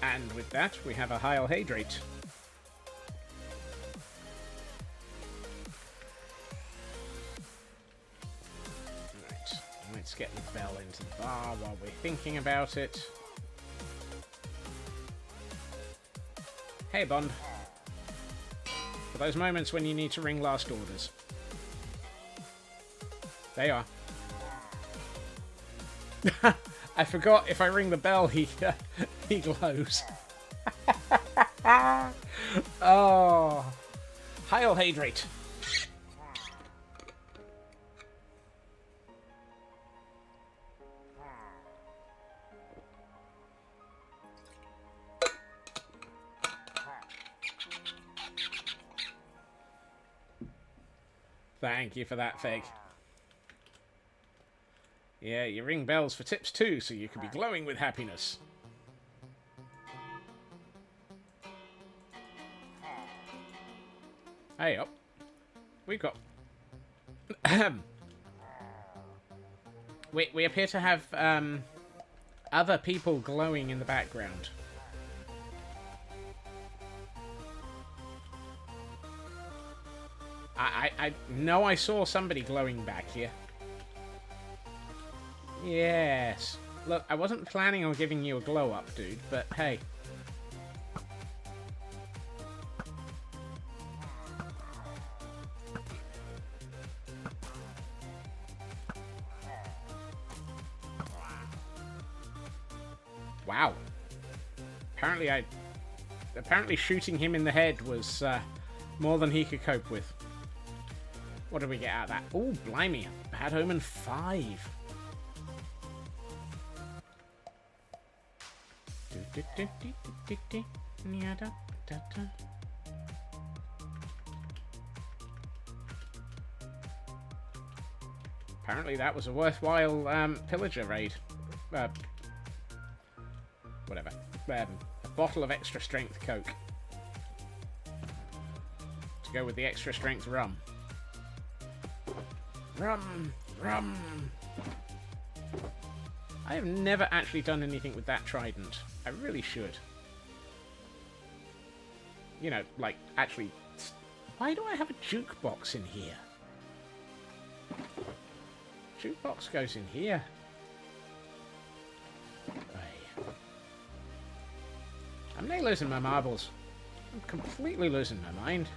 And with that, we have a high hydrate. Right, let's get the bell into the bar while we're thinking about it. Hey, Bond. For those moments when you need to ring last orders. There you are. I forgot if I ring the bell, he glows. Oh, Heil Hydrate. Thank you for that, Fig. Yeah, you ring bells for tips too, so you can be glowing with happiness. Hey up. We've got... we appear to have other people glowing in the background. I know I saw somebody glowing back here. Yes. Look, I wasn't planning on giving you a glow up, dude, but hey. Wow. Apparently shooting him in the head was more than he could cope with. What did we get out of that? Oh, blimey. Bad Omen 5. Apparently that was a worthwhile pillager raid. Whatever. A bottle of extra strength Coke. To go with the extra strength rum. Rum! Rum! I have never actually done anything with that trident. I really should. You know, like, actually... Why do I have a jukebox in here? Jukebox goes in here. Aye. I'm not losing my marbles. I'm completely losing my mind.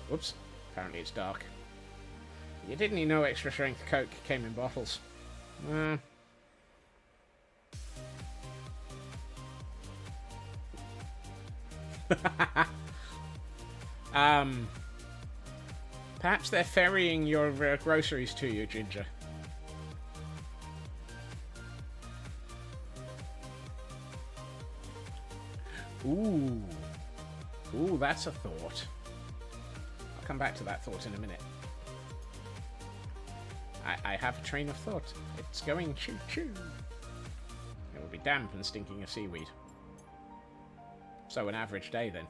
Whoops. Apparently it's dark. You didn't know extra strength Coke came in bottles. Perhaps they're ferrying your groceries to you, Ginger. Ooh. Ooh, that's a thought. I'll come back to that thought in a minute. I have a train of thought. It's going choo-choo. It will be damp and stinking of seaweed. So an average day, then.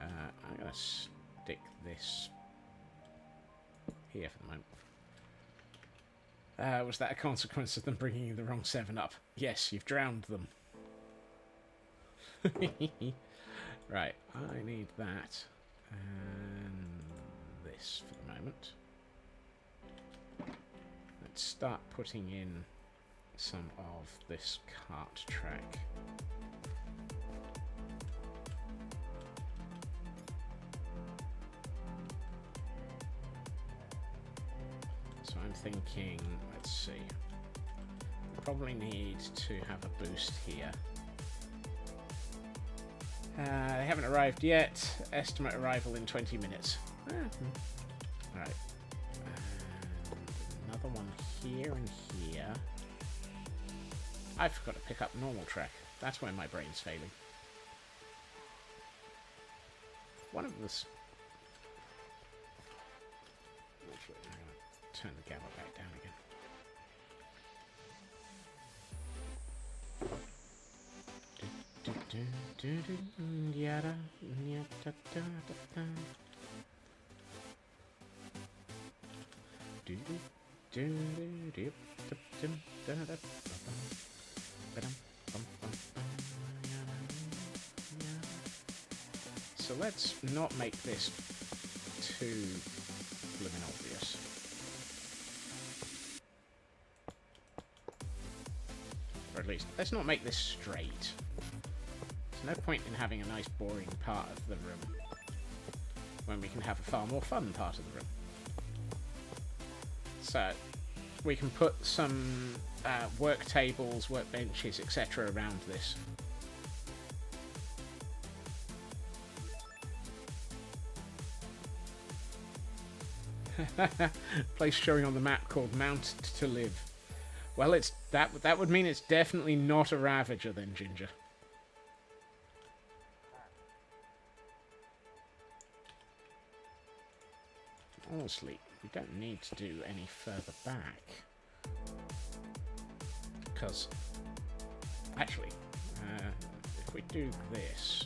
I'm going to stick this here for the moment. Was that a consequence of them bringing you the wrong 7-Up? Yes, you've drowned them. Right, I need that. And this for the moment. Let's start putting in some of this cart track. So I'm thinking, let's see, we probably need to have a boost here. They haven't arrived yet. Estimate arrival in 20 minutes. Right. And another one here and here. I forgot to pick up normal track. That's where my brain's failing. One of this. Actually, I'm going to turn the gamma back down again. So let's not make this too blooming obvious. Or at least, let's not make this straight. There's no point in having a nice boring part of the room when we can have a far more fun part of the room. So we can put some work tables, workbenches, etc. around this. Place showing on the map called Mount to Live. Well, it's that would mean it's definitely not a Ravager then, Ginger. Honestly, we don't need to do any further back. Because, actually, if we do this,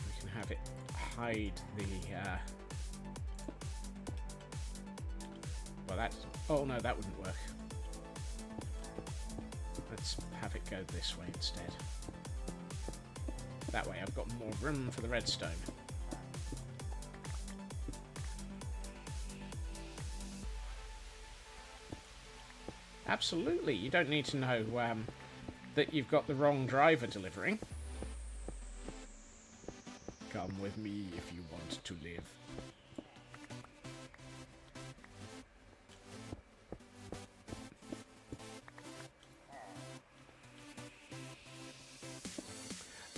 we can have it hide the, well, that's, oh no, that wouldn't work. Let's have it go this way instead. That way I've got more room for the redstone. Absolutely, you don't need to know that you've got the wrong driver delivering. Come with me if you want to live.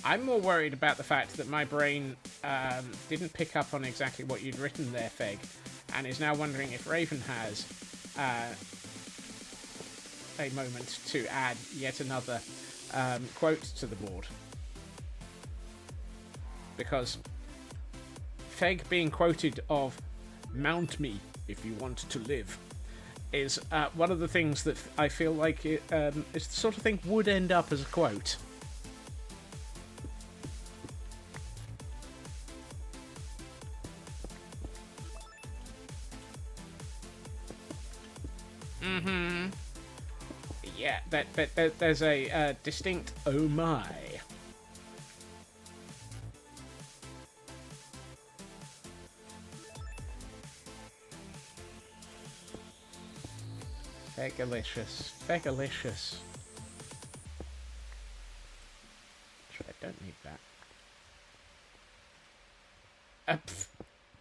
I'm more worried about the fact that my brain didn't pick up on exactly what you'd written there, Feg, and is now wondering if Raven has a moment to add yet another quote to the board. Because Feg being quoted of "Mount me if you want to live" is one of the things that I feel like it's the sort of thing would end up as a quote. Mm-hmm. Yeah, there's a distinct "oh my." Fegalicious. Fegalicious. Actually, I don't need that.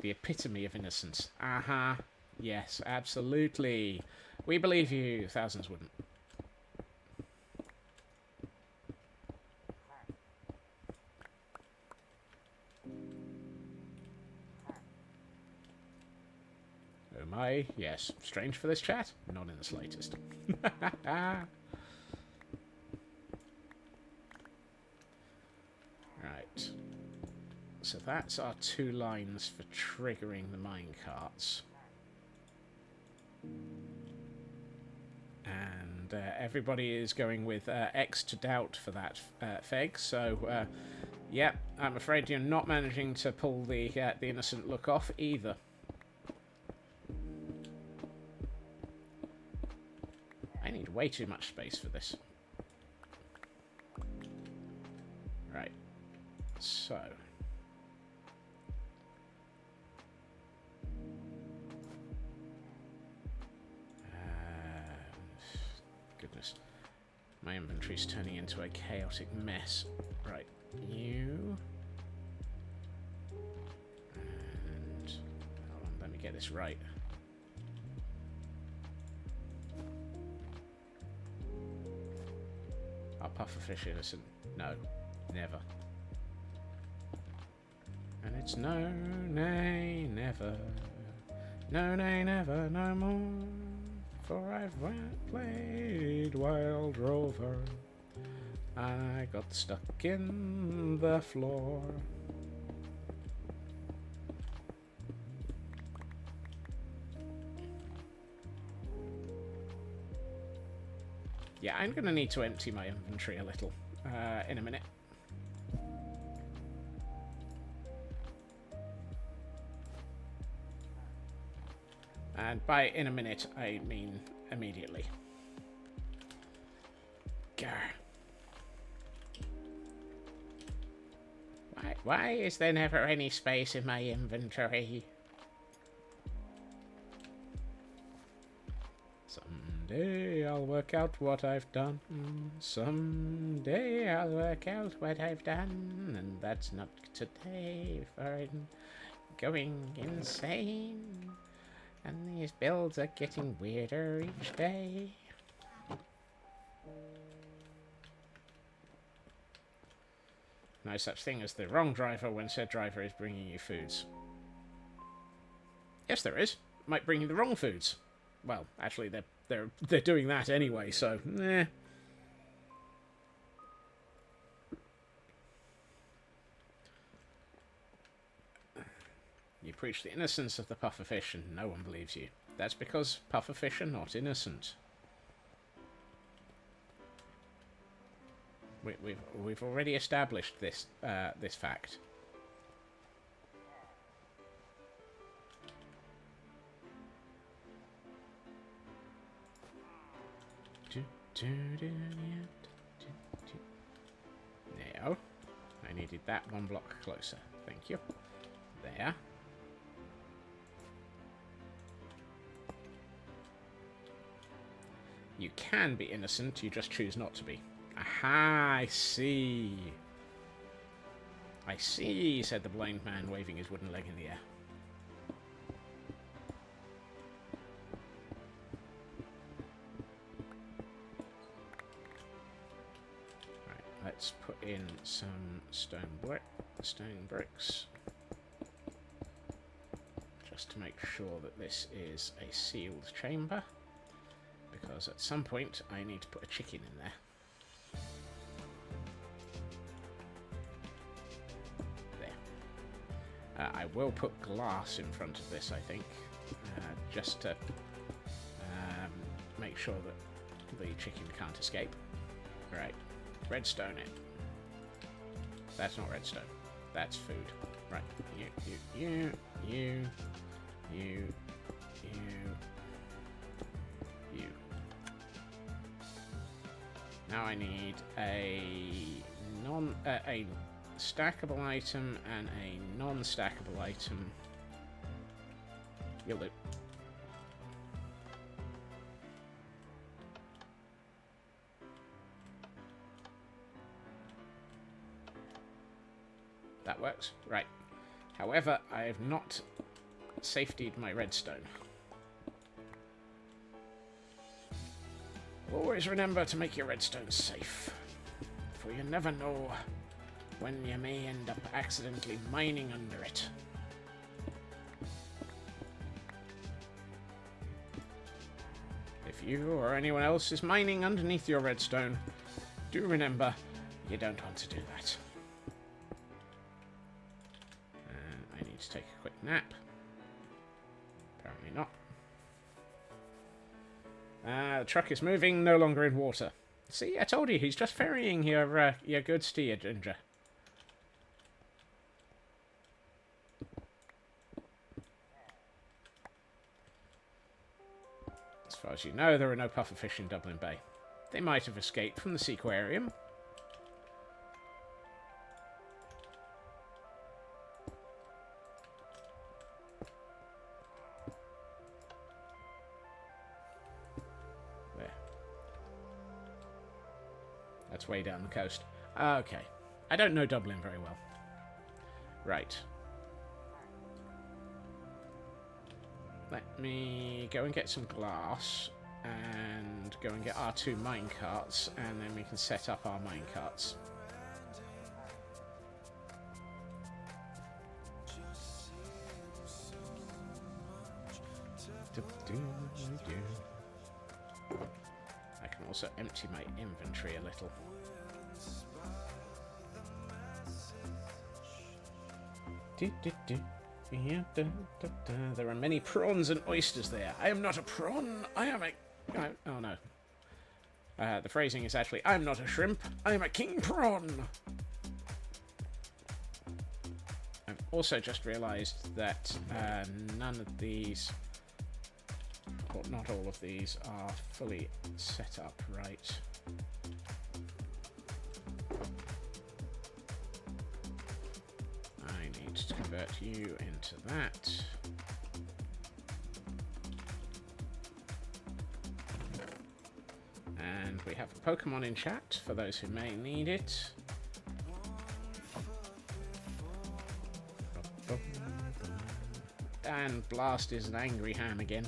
The epitome of innocence. Aha. Yes, absolutely. We believe you. Thousands wouldn't. Oh my, yes. Strange for this chat? Not in the slightest. Right. So that's our 2 lines for triggering the minecarts. And everybody is going with X to doubt for that Feg. So, yeah, I'm afraid you're not managing to pull the innocent look off either. I need way too much space for this. Right. So. Goodness. My inventory's turning into a chaotic mess. Right. You. And. Hold on, let me get this right. I'll pufferfish innocent. No. Never. And it's no, nay, never. No, nay, never, no more. For I've played Wild Rover. I got stuck in the floor. Yeah, I'm going to need to empty my inventory a little in a minute. And by in a minute, I mean immediately. Grr. Why is there never any space in my inventory? Someday I'll work out what I've done. Someday I'll work out what I've done. And that's not today, for I'm going insane. And these builds are getting weirder each day. No such thing as the wrong driver when said driver is bringing you foods. Yes, there is. Might bring you the wrong foods. Well, actually, they're doing that anyway, so eh. You preach the innocence of the pufferfish and no one believes you. That's because pufferfish are not innocent. We've already established this this fact. Now, I needed that 1 block closer. Thank you. There. You can be innocent, you just choose not to be. Aha, I see. I see, said the blind man, waving his wooden leg in the air. Right, let's put in some stone bricks. Just to make sure that this is a sealed chamber. Because at some point I need to put a chicken in there. There. I will put glass in front of this, I think, just to make sure that the chicken can't escape. Right, redstone it. That's not redstone. That's food. Right, you. Now I need a stackable item and a non-stackable item. You'll do. works. Right. However, I have not safetied my redstone. Always remember to make your redstone safe, for you never know when you may end up accidentally mining under it. If you or anyone else is mining underneath your redstone, do remember you don't want to do that. And I need to take a quick nap. Apparently not. The truck is moving, no longer in water. See, I told you, he's just ferrying your goods to you, Ginger. As far as you know, there are no pufferfish in Dublin Bay. They might have escaped from the seaquarium. There. That's way down the coast. Okay. I don't know Dublin very well. Right. Let me go and get some glass and go and get our 2 minecarts, and then we can set up our minecarts. I can also empty my inventory a little. There are many prawns and oysters there. I am not a prawn. I am a... oh, no. The phrasing is actually, I'm not a shrimp. I am a king prawn. I've also just realised that none of these, or not all of these, are fully set up right. To convert you into that. And we have a Pokemon in chat for those who may need it. And Blast is an angry ham again.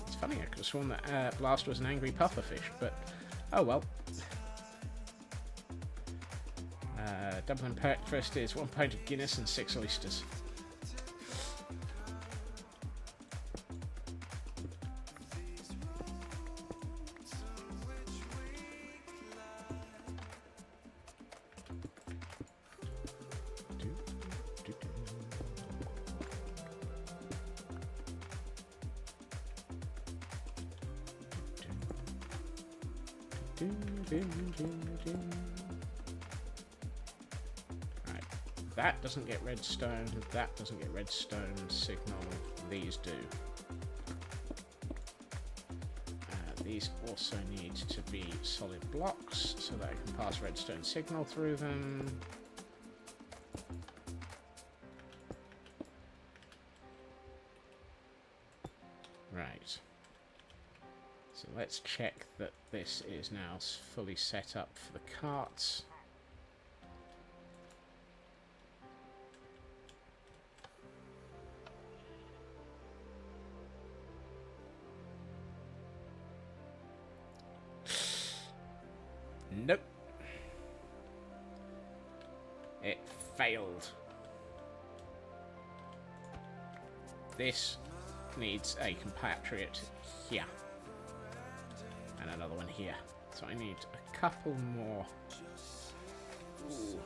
It's funny, I could have sworn that Blast was an angry pufferfish, but oh well. Dublin breakfast is 1 pint of Guinness and 6 oysters. That doesn't get redstone, that doesn't get redstone signal, these do. These also need to be solid blocks so that I can pass redstone signal through them. Right. So let's check that this is now fully set up for the carts. Nope. It failed. This needs a compatriot here. And another one here. So I need a couple more. Ooh.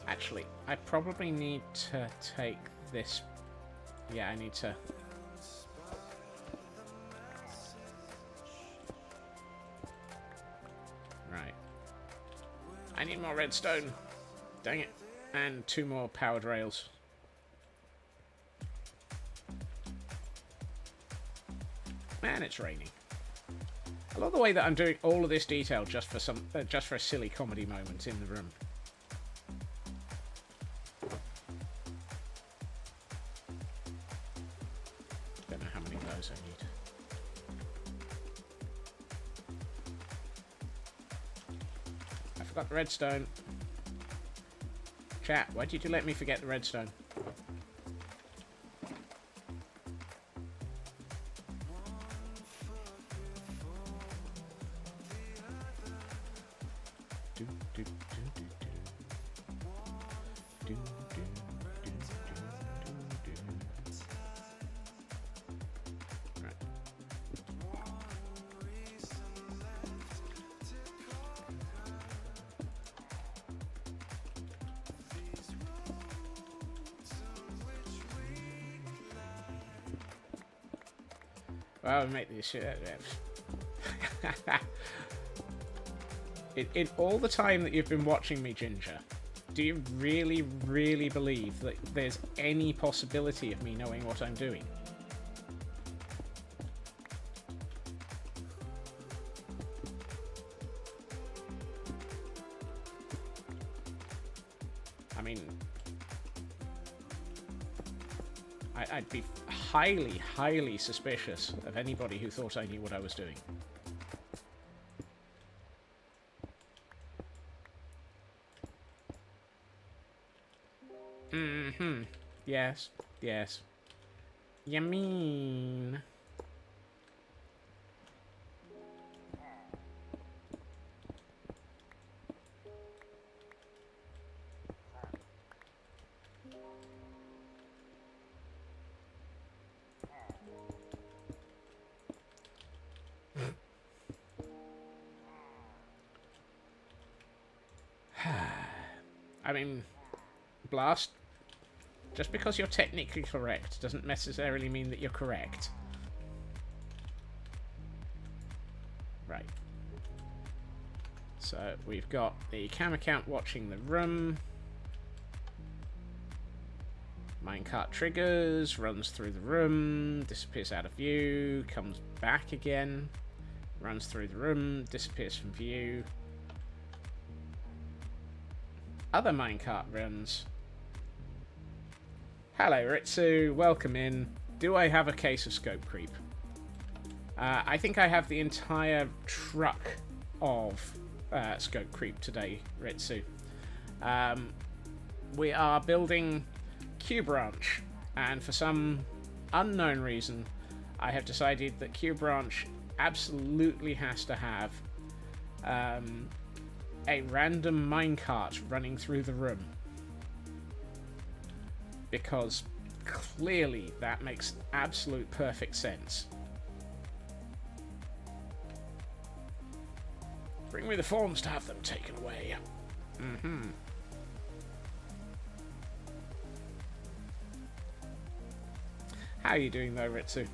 Actually, I probably need to take this. Yeah, I need to. Right. I need more redstone. Dang it. And 2 more powered rails. Man, it's raining. I love the way that I'm doing all of this detail just for a silly comedy moment in the room. Don't know how many of those I need. I forgot the redstone. Chat, why did you let me forget the redstone? Well, make these shit. In all the time that you've been watching me, Ginger, do you really, really believe that there's any possibility of me knowing what I'm doing? I mean, I'd be highly, highly suspicious of anybody who thought I knew what I was doing. Mm-hmm. Yes. Yes. You mean... I mean, Blast, just because you're technically correct doesn't necessarily mean that you're correct. Right. So we've got the cam account watching the room. Minecart triggers, runs through the room, disappears out of view, comes back again, runs through the room, disappears from view. Other minecart runs. Hello, Ritsu. Welcome in. Do I have a case of scope creep? I think I have the entire truck of scope creep today, Ritsu. We are building Q Branch, and for some unknown reason, I have decided that Q Branch absolutely has to have a random minecart running through the room. Because clearly that makes absolute perfect sense. Bring me the forms to have them taken away. Mm-hmm. How are you doing though, Ritsu?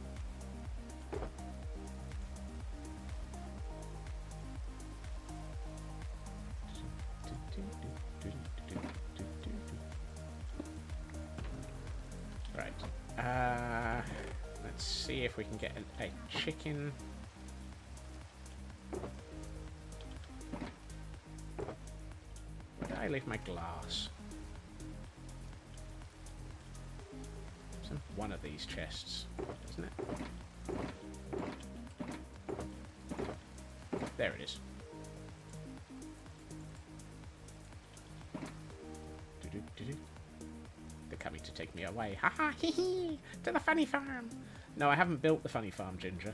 Right. Let's see if we can get a chicken. Where did I leave my glass? It's in one of these chests, isn't it? There it is. They're coming to take me away. Ha ha hee hee! To the funny farm! No, I haven't built the funny farm, Ginger.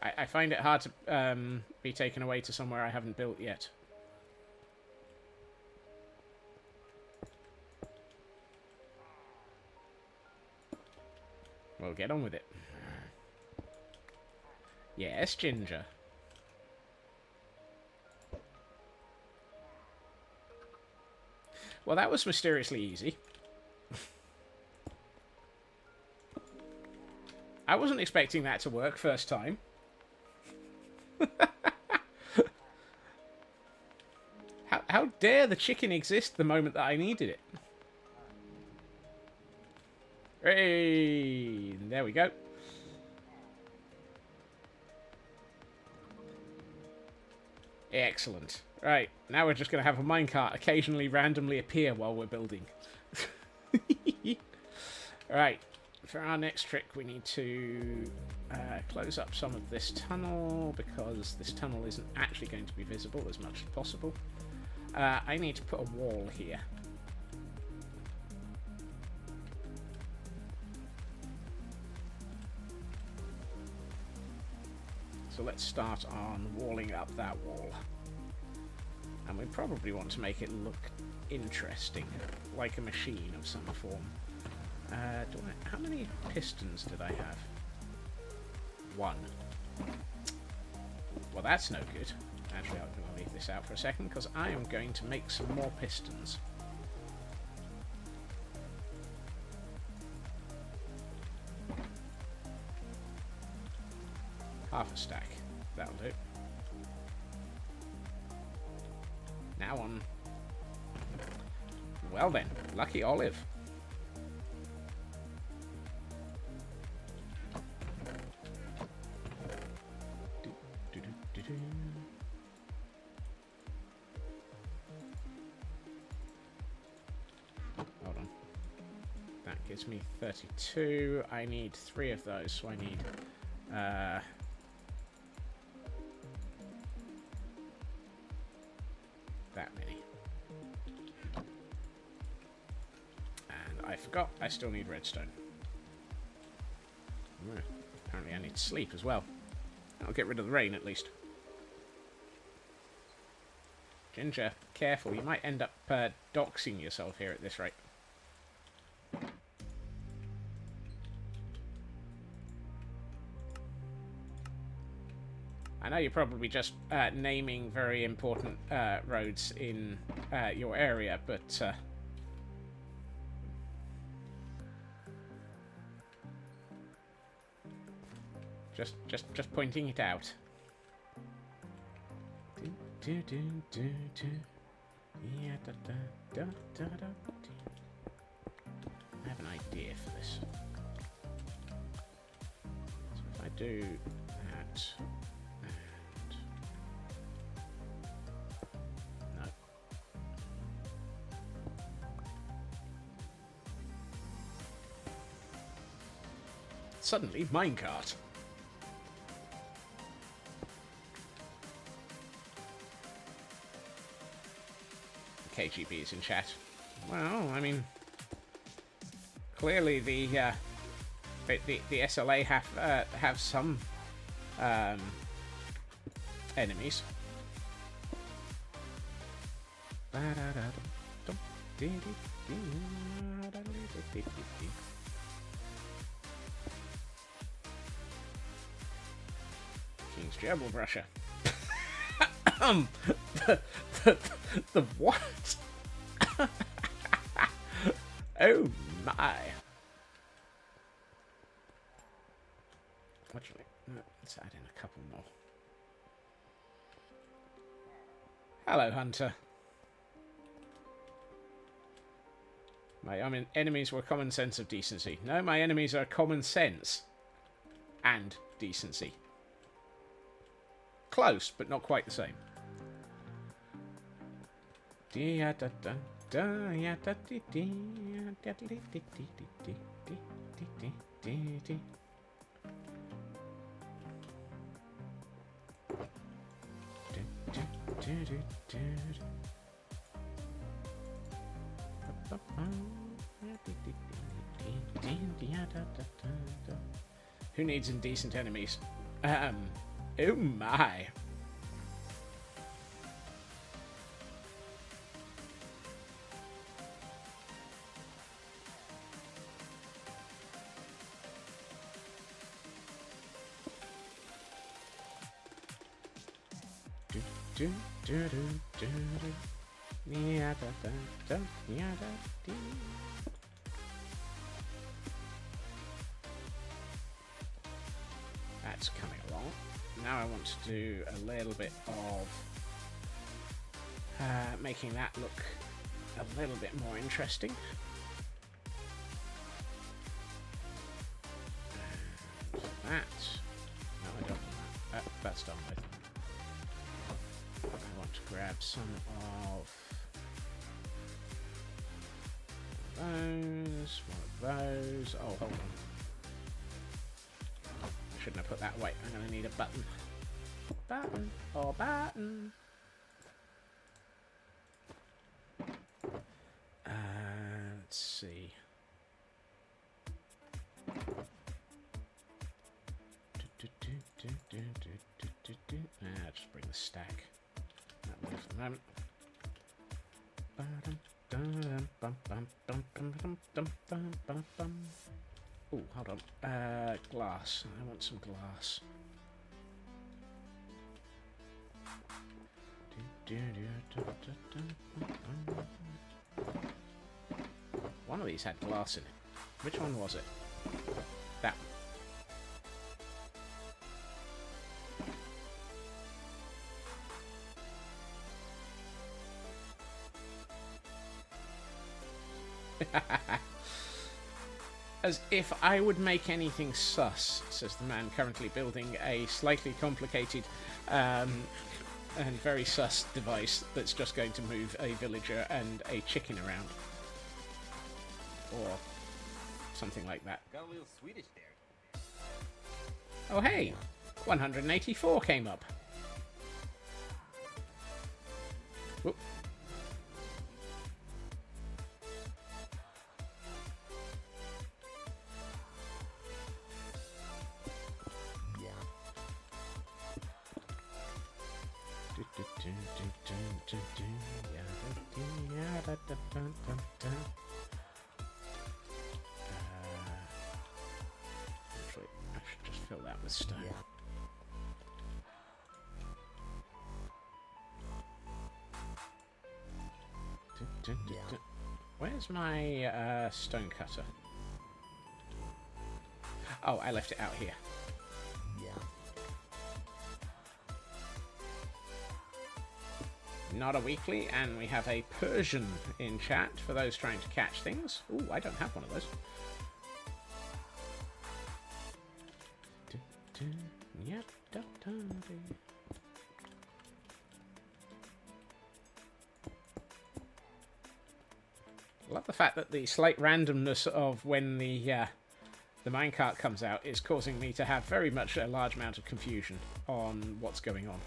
I find it hard to be taken away to somewhere I haven't built yet. Well, get on with it. Yes, Ginger. Well, that was mysteriously easy. I wasn't expecting that to work first time. How dare the chicken exist the moment that I needed it? Hey, there we go. Excellent. Right, now we're just going to have a minecart occasionally randomly appear while we're building. Right, for our next trick, we need to close up some of this tunnel, because this tunnel isn't actually going to be visible as much as possible. I need to put a wall here. So let's start on walling up that wall. And we probably want to make it look interesting, like a machine of some form. How many pistons did I have? 1. Well, that's no good. Actually, I'm going to leave this out for a second, because I am going to make some more pistons. Half a stack. That'll do. Now on. Well then, lucky olive. Hold on. That gives me 32. I need 3 of those, so I need that many. And I forgot, I still need redstone. Apparently I need to sleep as well. I'll get rid of the rain at least. Ginger, careful, you might end up doxing yourself here at this rate. I know you're probably just naming very important roads in your area, but just pointing it out. I have an idea for this. So if I do that. Suddenly, minecart. KGB is in chat. Well, I mean, clearly the SLA have some enemies. King's Gerbil Brusher. The what? Oh my. Actually, let's add in a couple more. Hello, Hunter. My enemies were common sense of decency. No, my enemies are common sense and decency. Close, but not quite the same. Who needs indecent enemies? Oh my. That's coming along. Now I want to do a little bit of making that look a little bit more interesting. And that. No, I don't want that. That's done with. I want to grab some of those, one of those. Oh, hold on. shouldn't have put that away. I'm going to need a button. Button or button. Let's see. Just bring the stack. That way for the moment. Oh, hold on. Glass. I want some glass. One of these had glass in it. Which one was it? That one. As if I would make anything sus, says the man currently building a slightly complicated and very sus device that's just going to move a villager and a chicken around. Or something like that. Got a little Swedish there. Oh hey! 184 came up. Whoop. Actually, I should just fill that with stone. Where's my stone cutter? Oh, I left it out here. Not a weekly, and we have a Persian in chat for those trying to catch things. Ooh, I don't have one of those. Love the fact that the slight randomness of when the minecart comes out is causing me to have very much a large amount of confusion on what's going on.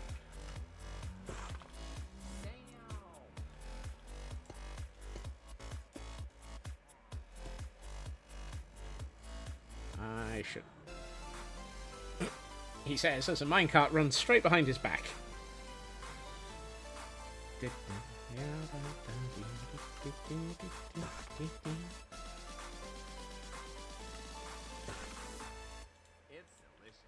I should. He says as a minecart runs straight behind his back. It's delicious.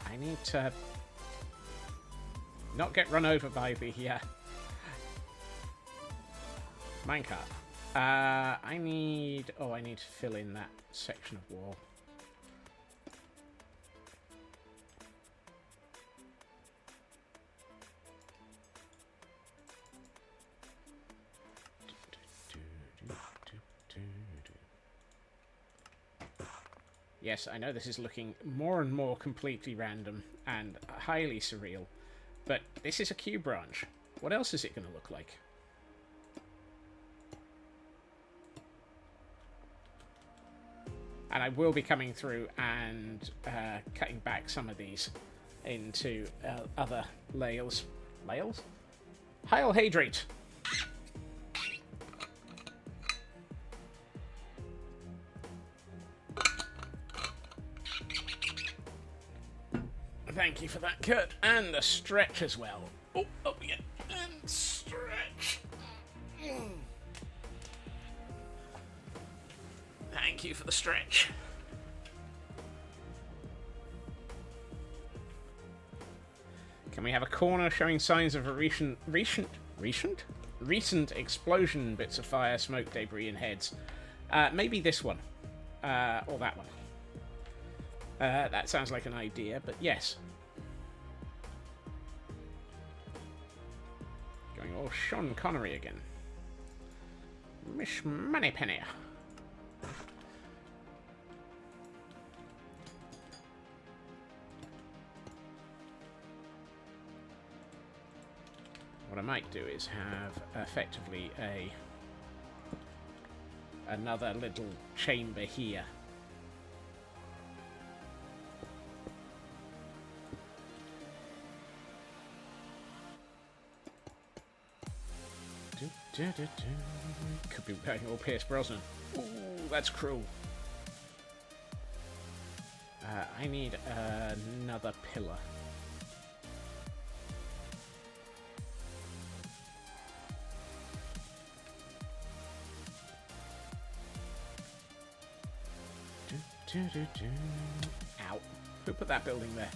I need to not get run over by the minecart. I need to fill in that section of wall. Yes, I know this is looking more and more completely random and highly surreal, but this is a Q branch. What else is it going to look like? And I will be coming through and cutting back some of these into other layers. Layers? Heil Hydrate! Thank you for that, Kurt. And a stretch as well. Oh, up again. And stretch. you for the stretch. Can we have a corner showing signs of a recent explosion? Bits of fire, smoke, debris, and heads. Maybe this one. Or that one. That sounds like an idea, but yes. Going all Sean Connery again. Miss Moneypenny. What I might do is have effectively another little chamber here. Could be going all Pierce Brosnan. Ooh, that's cruel. I need another pillar. Ow. Who put that building there?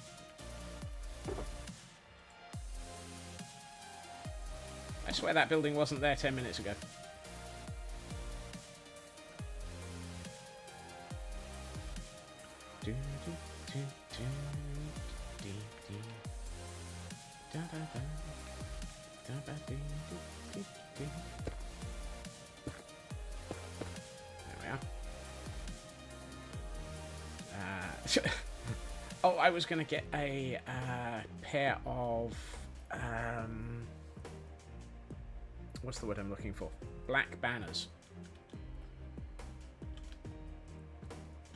I swear that building wasn't there 10 minutes ago. Oh, I was going to get a pair of... what's the word I'm looking for? Black banners.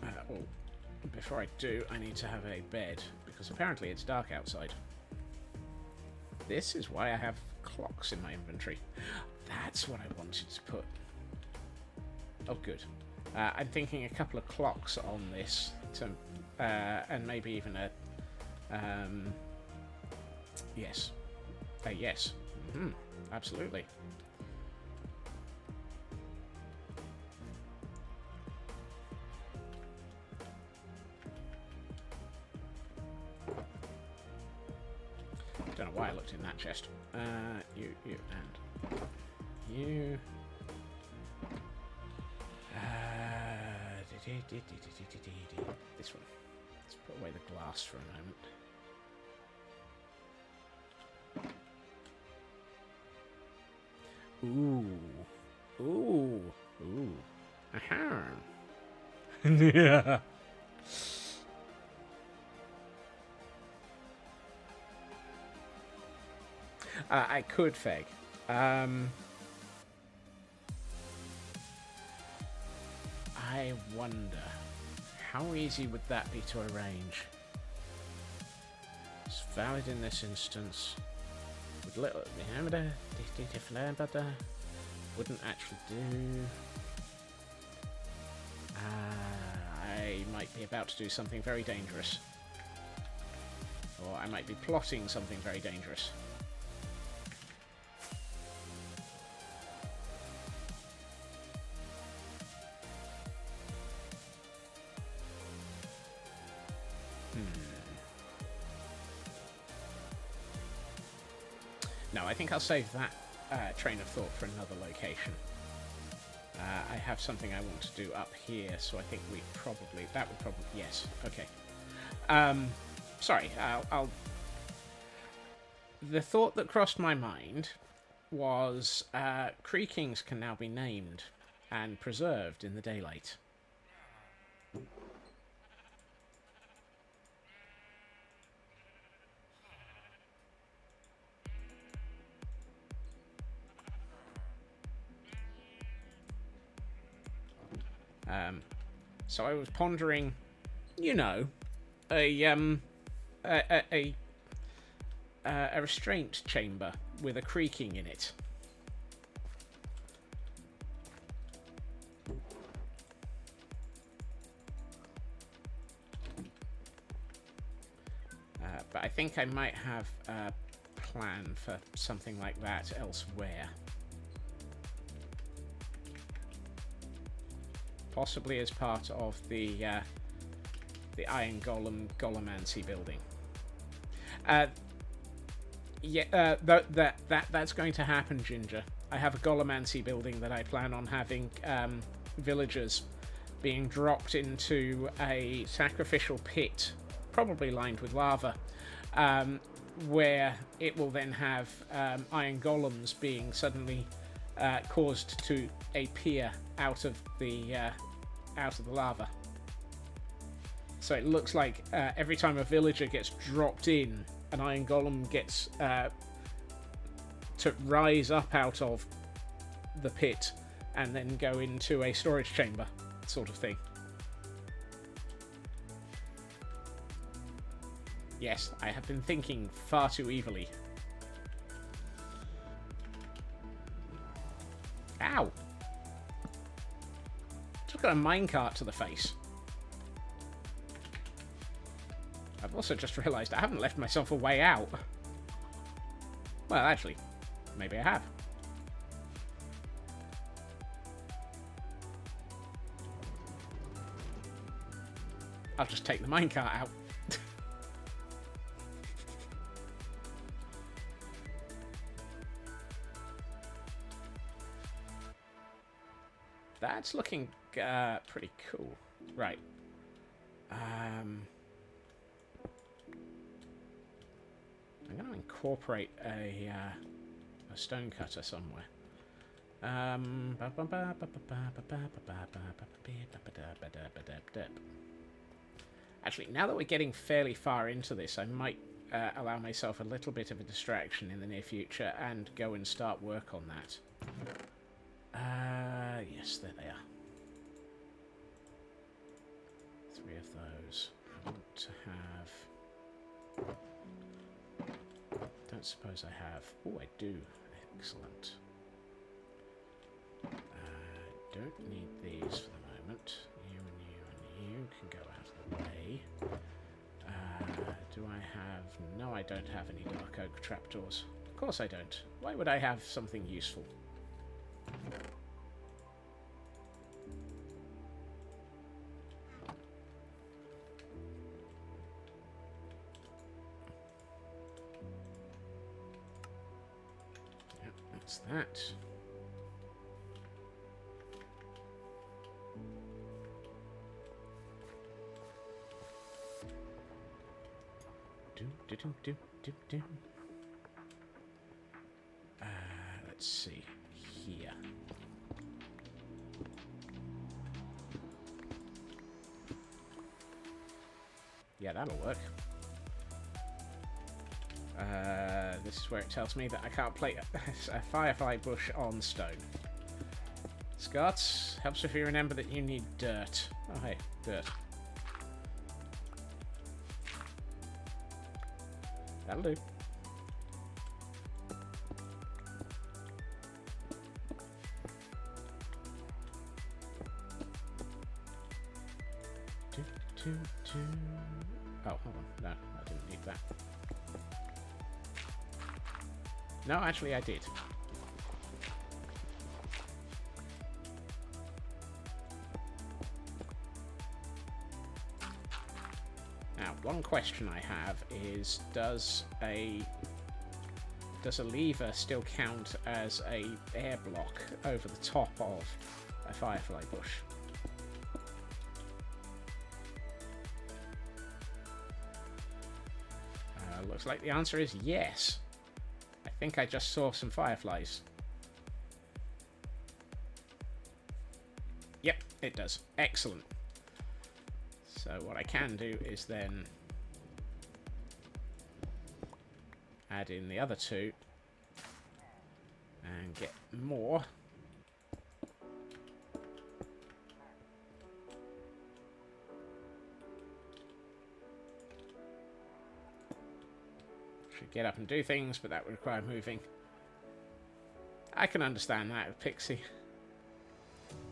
Oh, before I do, I need to have a bed, because apparently it's dark outside. This is why I have clocks in my inventory. That's what I wanted to put. Oh, good. I'm thinking a couple of clocks on this, to, and maybe even a... yes. Yes. Mm-hmm. Absolutely. Don't know why I looked in that chest. You, and you. This one. Let's put away the glass for a moment. Ooh. Ooh. Ooh. Aha. Yeah. I could feg. I wonder, how easy would that be to arrange? It's valid in this instance. Would little wouldn't actually do. I might be about to do something very dangerous. Or I might be plotting something very dangerous. No, I think I'll save that train of thought for another location. I have something I want to do up here, so I think that would probably, yes, okay. Sorry, I'll... The thought that crossed my mind was creakings can now be named and preserved in the daylight. So I was pondering, you know, a restraint chamber with a creaking in it. But I think I might have a plan for something like that elsewhere. possibly as part of the Iron Golem Golemancy building. That's going to happen, Ginger. I have a Golemancy building that I plan on having villagers being dropped into a sacrificial pit, probably lined with lava, where it will then have iron golems being suddenly caused to appear out of the lava. So it looks like every time a villager gets dropped in, an iron golem gets to rise up out of the pit and then go into a storage chamber, sort of thing. Yes, I have been thinking far too evilly. Ow! Just got a minecart to the face. I've also just realised I haven't left myself a way out. Well, actually, maybe I have. I'll just take the minecart out. That's looking pretty cool. Right. I'm going to incorporate a stone cutter somewhere. Actually, now that we're getting fairly far into this, I might allow myself a little bit of a distraction in the near future and go and start work on that. Yes, there they are. 3 of those. I want to have... Don't suppose I have... Oh, I do. Excellent. Don't need these for the moment. You and you and you can go out of the way. Do I have... No, I don't have any dark oak trapdoors. Of course I don't. Why would I have something useful? Yep, that's that. Let's see here. Yeah, that'll work. This is where it tells me that I can't play a firefly bush on stone. Scots, helps if you remember that you need dirt. Oh, hey, dirt. That'll do. Oh, hold on. No, I didn't need that. No, actually I did. Now, one question I have is, does a lever still count as a air block over the top of a firefly bush? Looks like the answer is yes. I think I just saw some fireflies. Yep, it does. Excellent. So what I can do is then add in the other two and get more. Should get up and do things, but that would require moving. I can understand that with Pixie.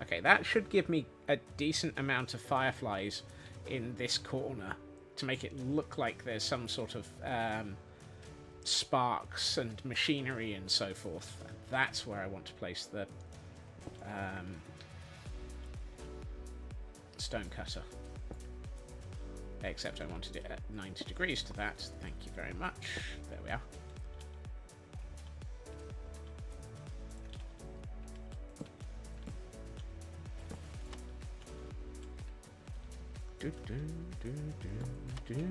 Okay, that should give me a decent amount of fireflies in this corner to make it look like there's some sort of sparks and machinery and so forth. That's where I want to place the stonecutter. Except I wanted it at 90 degrees to that. Thank you very much. There we are. Do, do, do, do, do.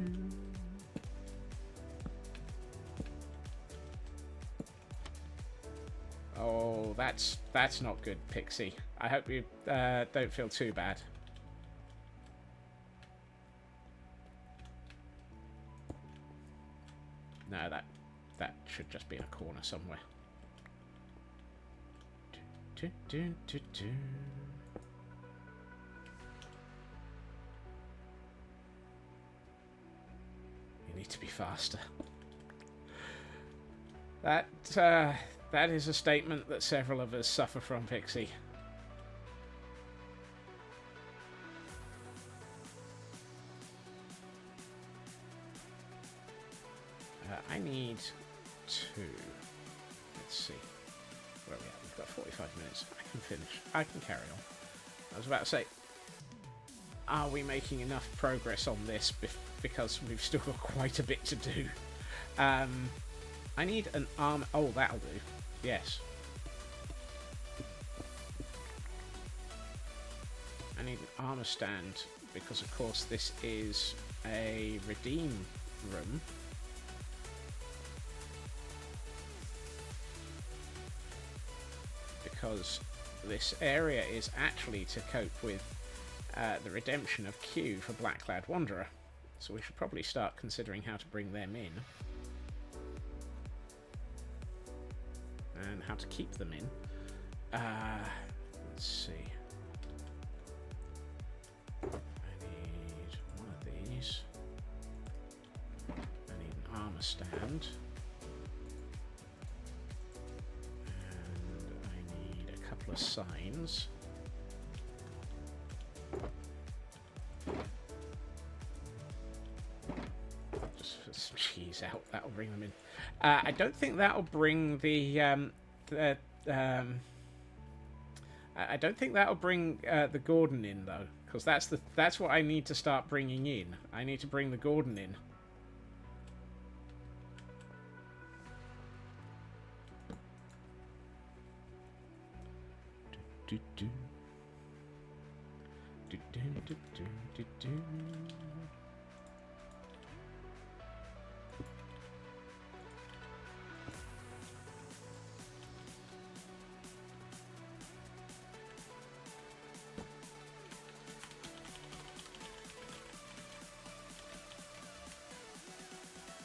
Oh, that's not good, Pixie. I hope you don't feel too bad. No, that should just be in a corner somewhere. Do, do, do, do. You need to be faster. That is a statement that several of us suffer from, Pixie. I need 2. Let's see. Where are we at? We've got 45 minutes. I can finish. I can carry on. I was about to say, are we making enough progress on this because we've still got quite a bit to do? I need an arm. Oh, that'll do. Yes. I need an armor stand because, of course, this is a redeem room. Because this area is actually to cope with the redemption of Q for Black-Clad Wanderer. So we should probably start considering how to bring them in. And how to keep them in. Let's see. I need one of these. I need an armor stand. And I need a couple of signs. Just for some cheese out, that'll bring them in. I don't think that'll bring the I don't think that'll bring the Gordon in though, because that's what I need to start bringing in. I need to bring the Gordon in. Do, do, do, do, do, do, do, do.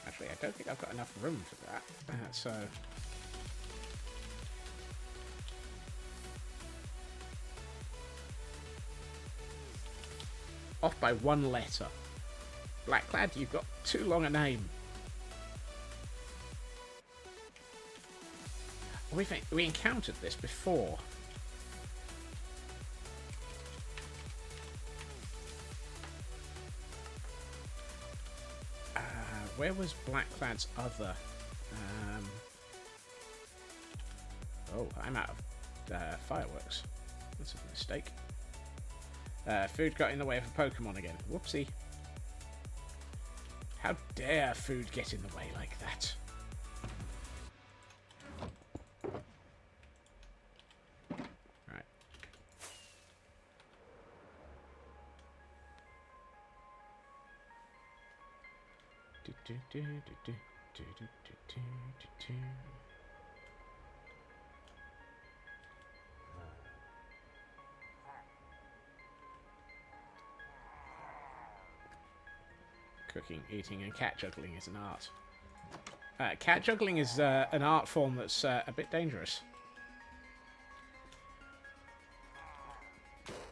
Actually, I don't think I've got enough room for that, so... Off by 1 letter. Black-Clad, you've got too long a name. We encountered this before. Where was Black-Clad's other? Oh, I'm out of fireworks. That's a mistake. Food got in the way of a Pokemon again. Whoopsie. How dare food get in the way like that? Right. Cooking, eating, and cat juggling is an art. Cat juggling is an art form that's a bit dangerous.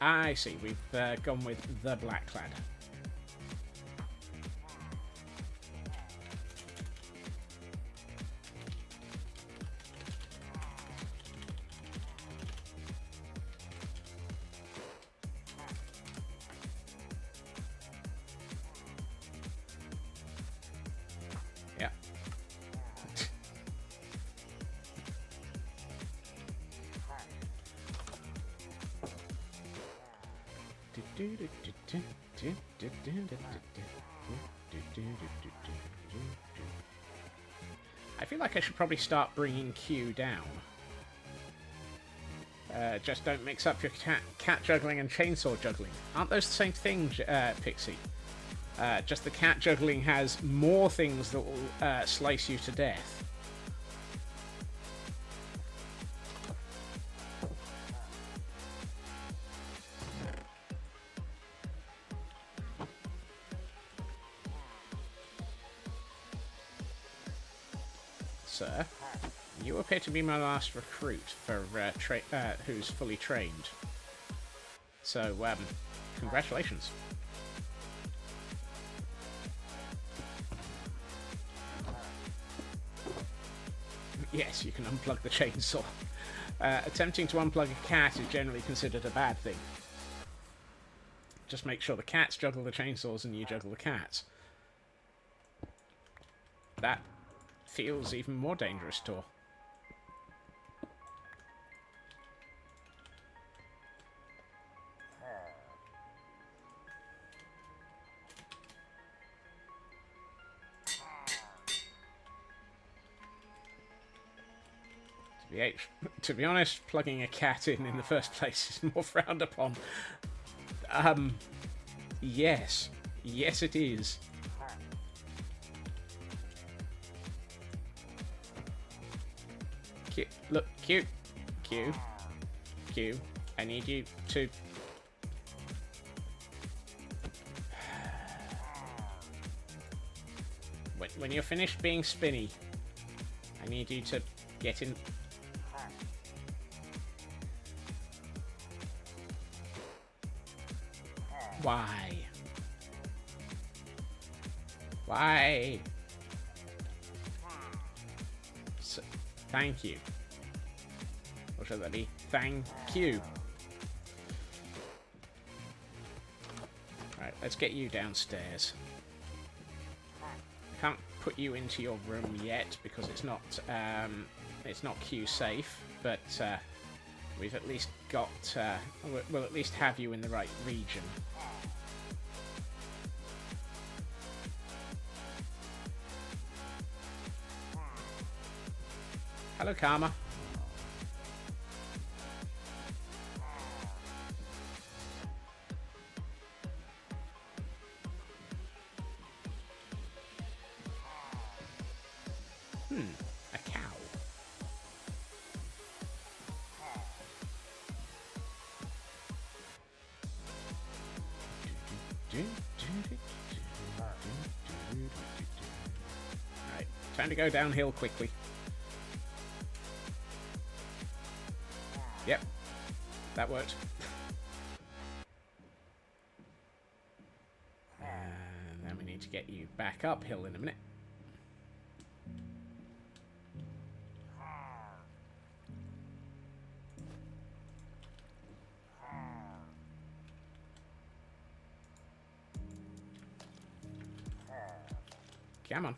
I see, we've gone with the Black-Clad. I feel like I should probably start bringing Q down. Just don't mix up your cat juggling and chainsaw juggling. Aren't those the same thing, Pixie? Just the cat juggling has more things that will slice you to death. Sir, you appear to be my last recruit for who's fully trained. So, congratulations. Yes, you can unplug the chainsaw. Attempting to unplug a cat is generally considered a bad thing. Just make sure the cats juggle the chainsaws and you juggle the cats. That feels even more dangerous, Tor. To be honest, plugging a cat in the first place is more frowned upon. Yes. Yes, it is. Q, look, Q. Q. Q. I need you to... When you're finished being spinny, I need you to get in... Why? Why? So, thank you. Or should that be thank you? Right, let's get you downstairs. Can't put you into your room yet because it's not Q safe, but we've at least got we'll at least have you in the right region. Hello, Karma. A cow. Right, time to go downhill quickly. Yep, that worked. And then we need to get you back uphill in a minute. Come on.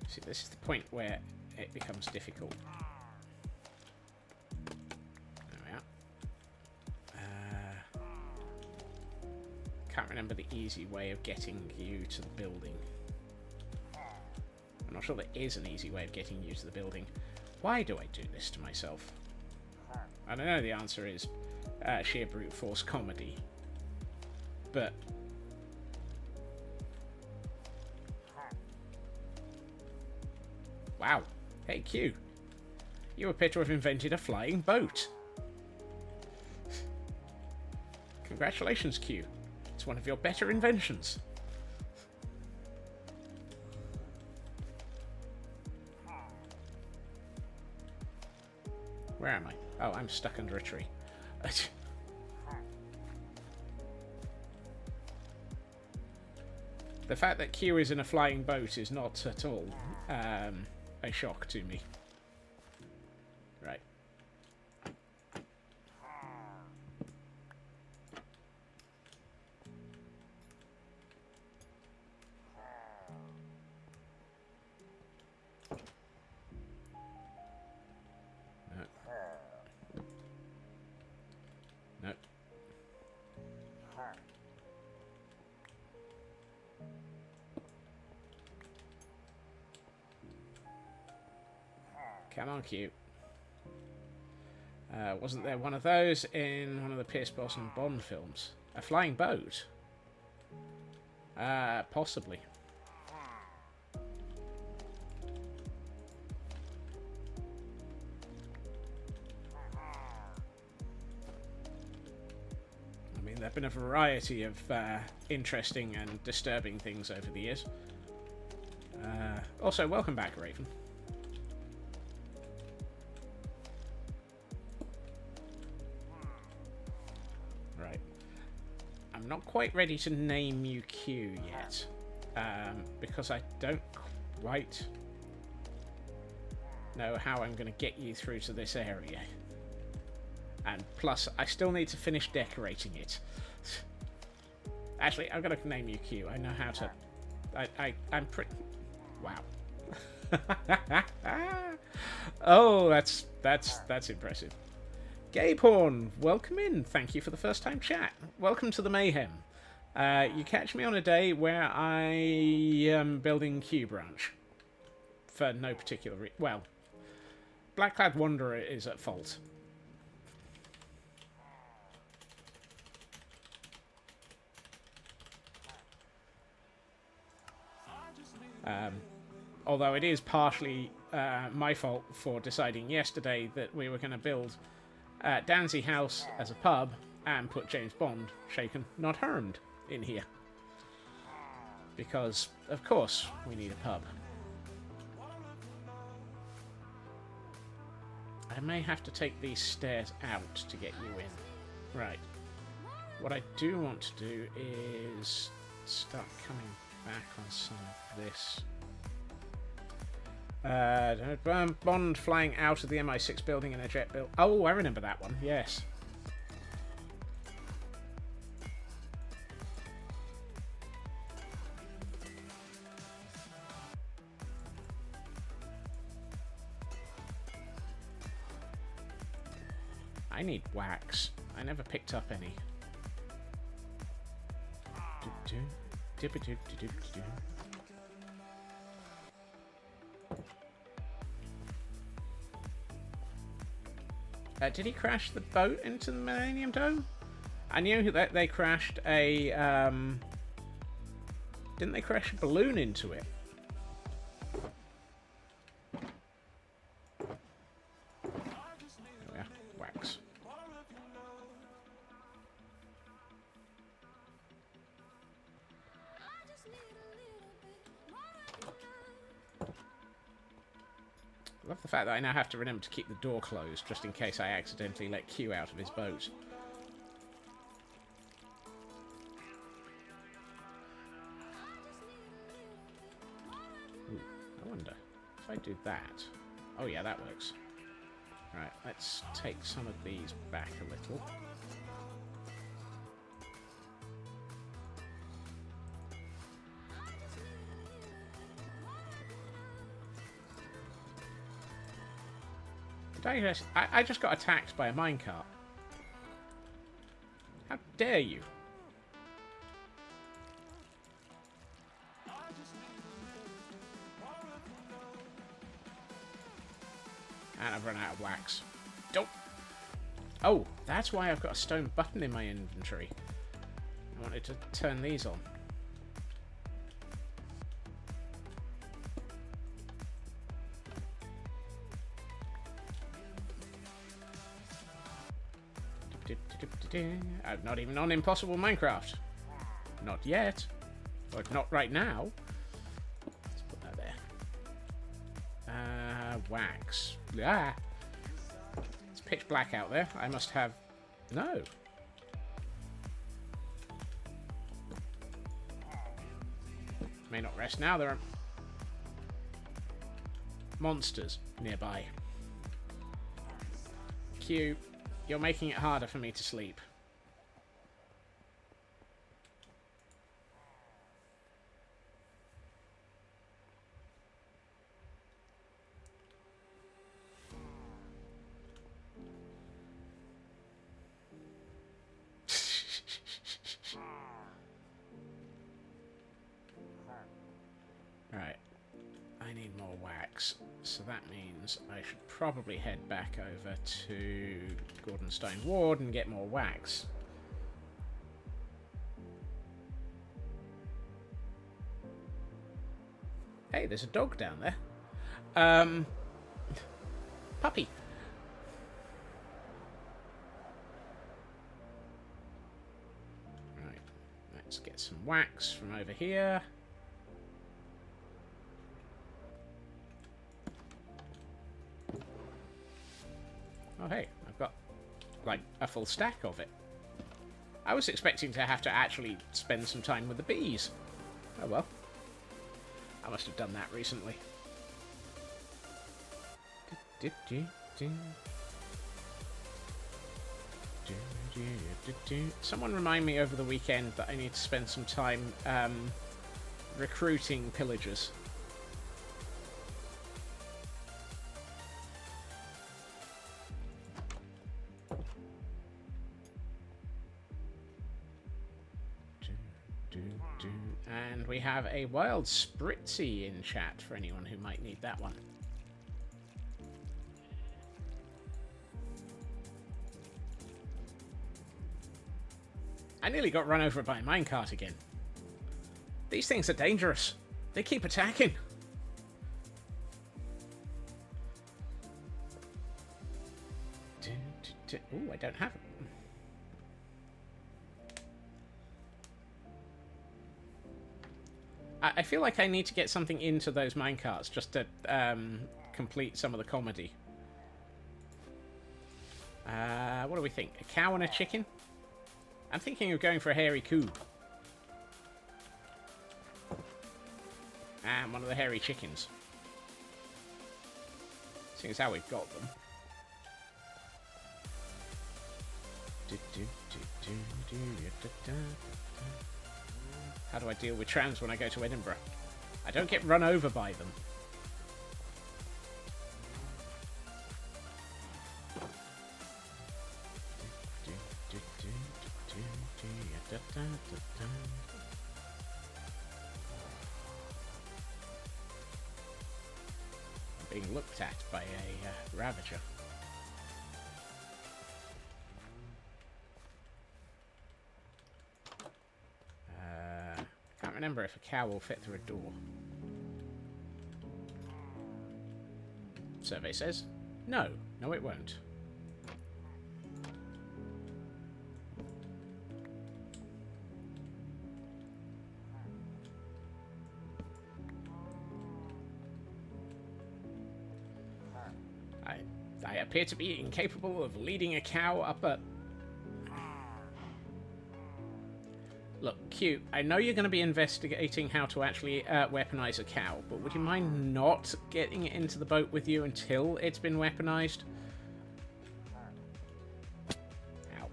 See, this is the point where it becomes difficult. Can't remember the easy way of getting you to the building. I'm not sure there is an easy way of getting you to the building. Why do I do this to myself? I don't know, the answer is sheer brute force comedy. But... wow. Hey, Q. You appear to have invented a flying boat. Congratulations, Q. It's one of your better inventions. Where am I? Oh, I'm stuck under a tree. The fact that Q is in a flying boat is not at all a shock to me. Right. No. Come on, cute. Wasn't there one of those in one of the Pierce Brosnan Bond films? A flying boat? Possibly. I mean, there have been a variety of interesting and disturbing things over the years. Also, welcome back, Raven. Right. I'm not quite ready to name you Q yet, because I don't quite know how I'm going to get you through to this area. And plus, I still need to finish decorating it. Actually, I'm going to name you Q. I know how to... I'm pretty... Wow. Oh, that's impressive. Gabe Horn, welcome in. Thank you for the first time chat. Welcome to the mayhem. You catch me on a day where I am building Q Branch. For no particular reason. Well, Blackclad Wanderer is at fault. Although it is partially my fault for deciding yesterday that we were going to build Danzy House as a pub and put James Bond, shaken, not harmed, in here. Because, of course, we need a pub. I may have to take these stairs out to get you in. Right. What I do want to do is start coming back on some of this. Bond flying out of the MI6 building in a jet build. Oh, I remember that one. Yes. I need wax. I never picked up any. Did he crash the boat into the Millennium Dome? I knew that they crashed a... Didn't they crash a balloon into it? There we are. Wax. I love the fact that I now have to remember to keep the door closed, just in case I accidentally let Q out of his boat. Ooh, I wonder if I do that. Oh yeah, that works. Right, let's take some of these back a little. I just got attacked by a minecart. How dare you? And I've run out of wax. Don't. Oh, that's why I've got a stone button in my inventory. I wanted to turn these on. I'm not even on Impossible Minecraft. Not yet. Or not right now. Let's put that there. Wax. Ah! It's pitch black out there. I must have... No. May not rest now. There are monsters nearby. Q. You're making it harder for me to sleep. Right. I need more wax. wax, so that means I should probably head back over to Gordonstone Ward and get more wax. Hey, there's a dog down there. Puppy. Right, let's get some wax from over here. Oh, hey, I've got, like, a full stack of it. I was expecting to have to actually spend some time with the bees. Oh, well. I must have done that recently. Someone remind me over the weekend that I need to spend some time recruiting pillagers. And we have a wild spritzy in chat for anyone who might need that one. I nearly got run over by a minecart again. These things are dangerous. They keep attacking. Ooh, I don't have it. I feel like I need to get something into those minecarts just to complete some of the comedy. What do we think? A cow and a chicken? I'm thinking of going for a hairy coo. And one of the hairy chickens. Seeing as how we've got them. How do I deal with trams when I go to Edinburgh? I don't get run over by them. I'm being looked at by a ravager. Can't remember if a cow will fit through a door. Survey says no. No, it won't. I appear to be incapable of leading a cow up a... Look, Q, I know you're going to be investigating how to actually weaponize a cow, but would you mind not getting it into the boat with you until it's been weaponized? Ow.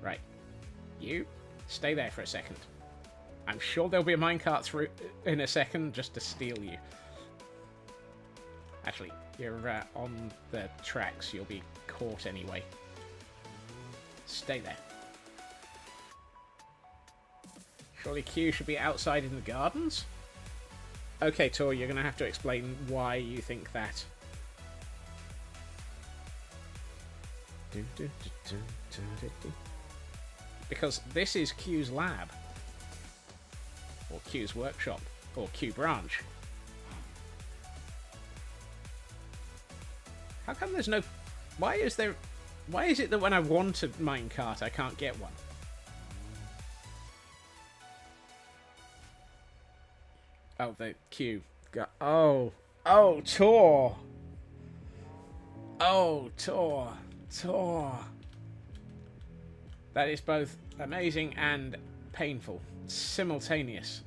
Right. You, stay there for a second. I'm sure there'll be a minecart through in a second just to steal you. Actually, you're on the tracks. You'll be caught anyway. Stay there. Surely Q should be outside in the gardens? Okay, Tor, you're going to have to explain why you think that. Because this is Q's lab. Or Q's workshop. Or Q branch. How come there's no... Why is it that when I want a minecart, I can't get one? Oh, the Q. Oh, Tor. Oh, Tor. That is both amazing and painful. Simultaneous.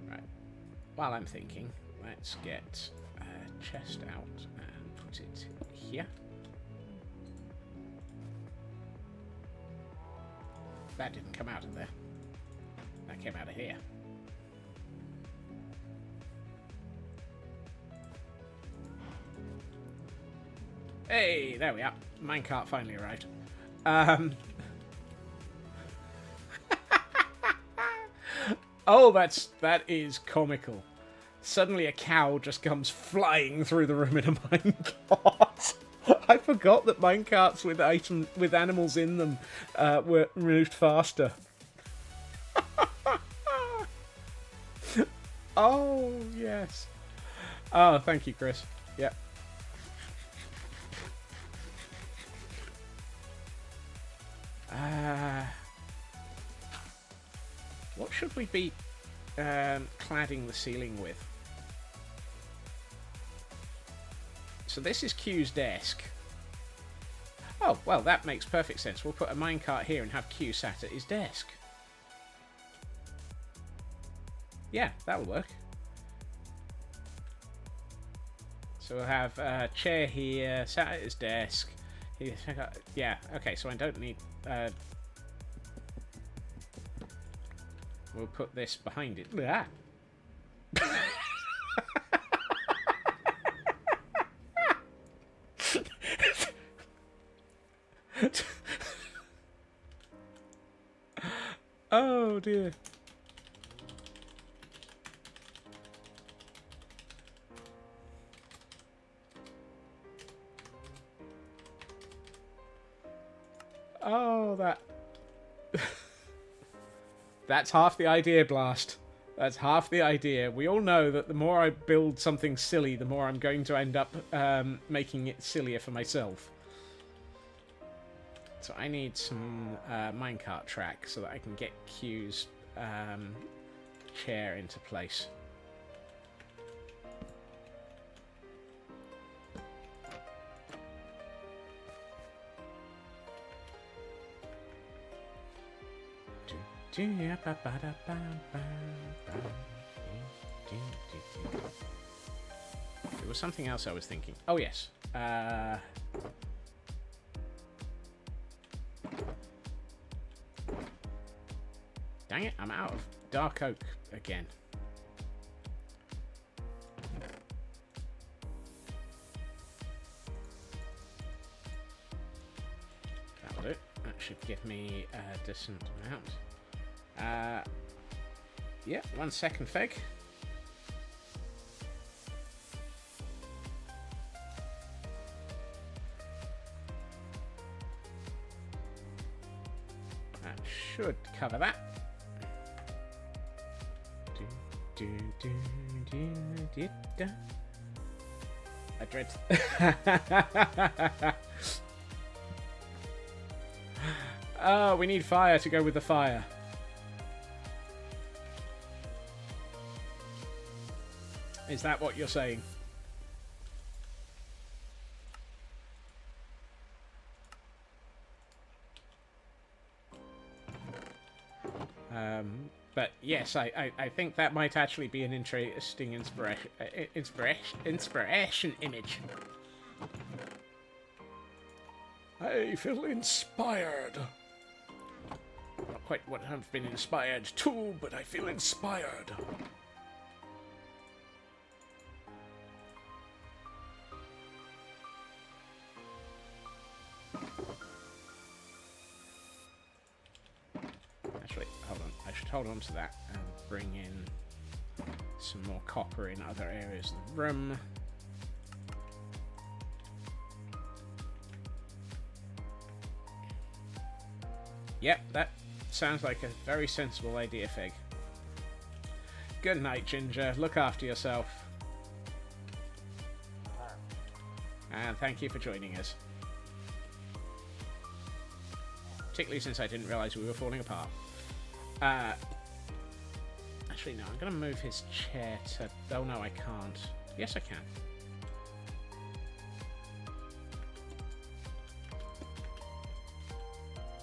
Right. While I'm thinking, let's get a chest out and put it here. That didn't come out of there. That came out of here. Hey, there we are. Minecart finally arrived. Oh, that is comical. Suddenly a cow just comes flying through the room in a minecart. I forgot that minecarts with animals in them were moved faster. Oh, yes. Oh, thank you, Chris. Yep. What should we be cladding the ceiling with? So this is Q's desk. Oh, well, that makes perfect sense. We'll put a minecart here and have Q sat at his desk. Yeah, that'll work. So we'll have a chair here, sat at his desk. Yeah, okay, so I don't need... we'll put this behind it. Ah. Oh, dear. Oh, that... That's half the idea, Blast. That's half the idea. We all know that the more I build something silly, the more I'm going to end up making it sillier for myself. So I need some minecart track so that I can get Q's chair into place. There was something else I was thinking. Oh, yes. Dang it, I'm out of dark oak again. That'll do. That should give me a decent amount. Yeah, 1 second, Feg. That should cover that. I dread. Oh, we need fire to go with the fire. Is that what you're saying? But yes, I think that might actually be an interesting inspiration image. I feel inspired. Not quite what I've been inspired to, but I feel inspired. Actually, hold on. I should hold on to that and bring in some more copper in other areas of the room. Yep, that sounds like a very sensible idea, Fig. Good night, Ginger. Look after yourself. And thank you for joining us. Particularly since I didn't realise we were falling apart. Actually, no, I'm going to move his chair to... Oh, no, I can't. Yes, I can.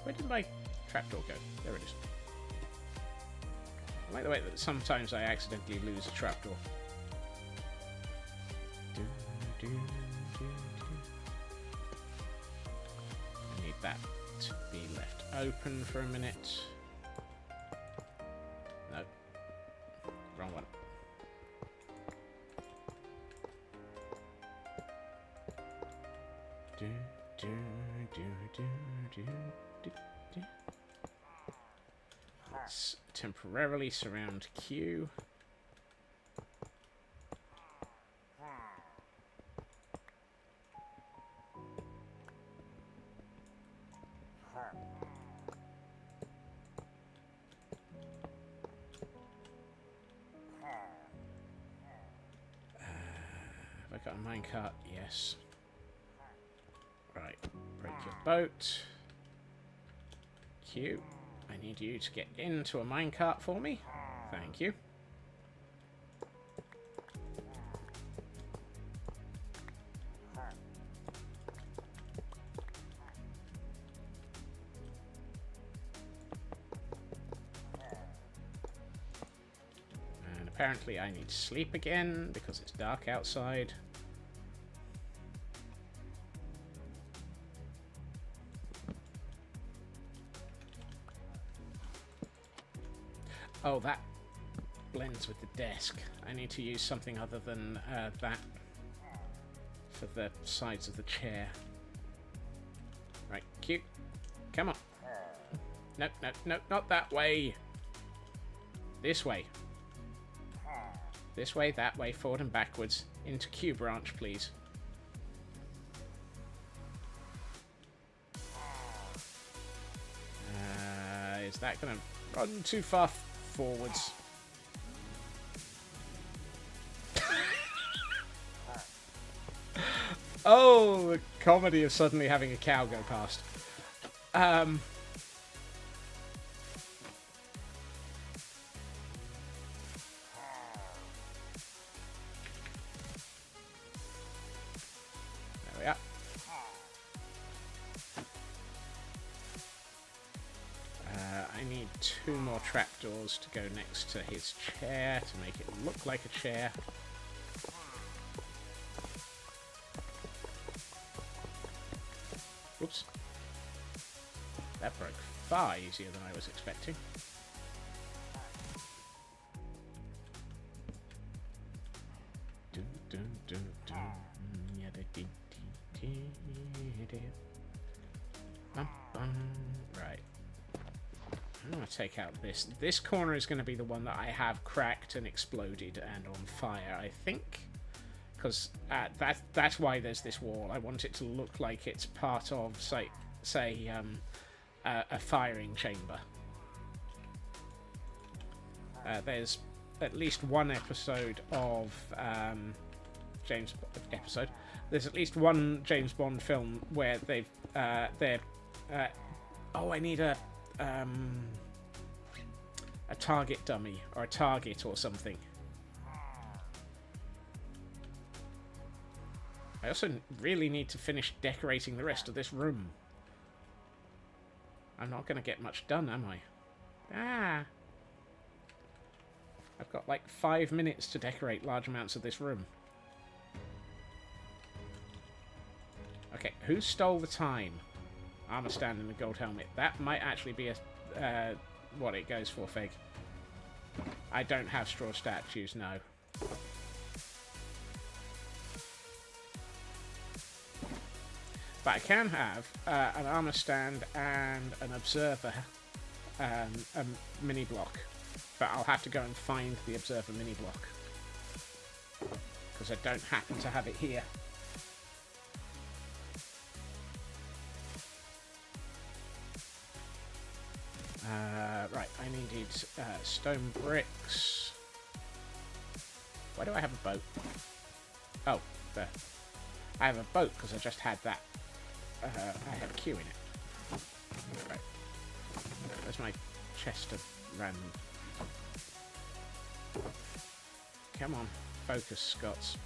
Where did my trapdoor go? There it is. I like the way that sometimes I accidentally lose a trapdoor. I need that to be left open for a minute. No. Wrong one. Let's temporarily surround Q. Have I got a minecart? Yes. Right, break your boat. Q, I need you to get into a minecart for me. Thank you. And apparently I need to sleep again because it's dark outside. Oh, that blends with the desk. I need to use something other than that for the sides of the chair. Right, cute. Come on. No, no, no, not that way. This way. This way, that way, forward and backwards. Into Q branch, please. Is that going to run too far forwards? Oh, the comedy of suddenly having a cow go past. There we are. I need 2 more trapdoors to go next to his chair to make it look like a chair. Oops. That broke far easier than I was expecting. Right. I'm going to take out this. This corner is going to be the one that I have cracked and exploded and on fire, I think. Because that's why there's this wall. I want it to look like it's part of, say a firing chamber. There's at least one episode of There's at least one James Bond film where they've oh, I need a target dummy or a target or something. I also really need to finish decorating the rest of this room. I'm not going to get much done, am I? Ah! I've got like 5 minutes to decorate large amounts of this room. Okay, who stole the time? Armor stand and the gold helmet. That might actually be a what it goes for, Fig. I don't have straw statues, no. But I can have an armor stand and an observer a mini block. But I'll have to go and find the observer mini block. Because I don't happen to have it here. Right, I needed stone bricks. Why do I have a boat? Oh, there. I have a boat because I just had that. I have a queue in it. Right. Where's my chest of random? Come on, focus, Scots.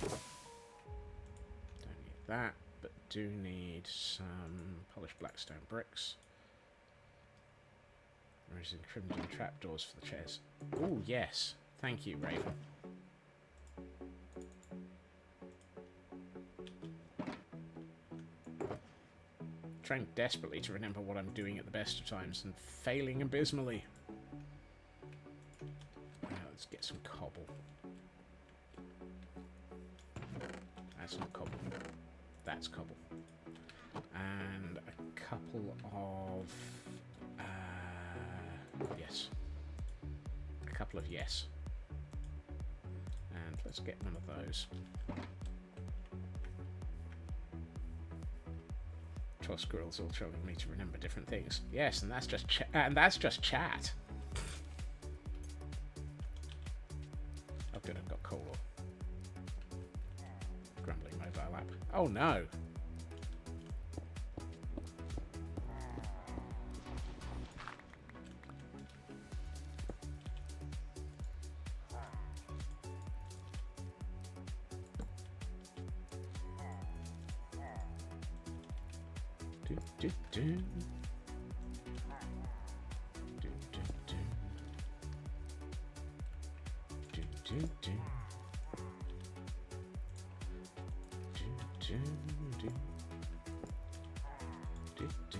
Don't need that, but do need some polished blackstone bricks. Resin crimson trapdoors for the chairs. Oh yes, thank you, Raven. Trying desperately to remember what I'm doing at the best of times and failing abysmally. Let's get some cobble. That's not cobble. That's cobble. And a couple of... yes. A couple of yes. And let's get one of those. 12 squirrels all telling me to remember different things. Yes, and that's just chat. Oh good, I've got coal ore. Grumbling mobile app. Oh no! Do, do, do. Do, do, do. Do, do, do. Do, do, do. Do, do.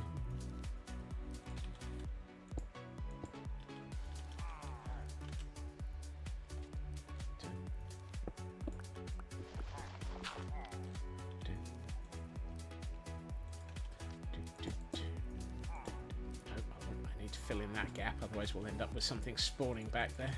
Fill in that gap, otherwise we'll end up with something spawning back there.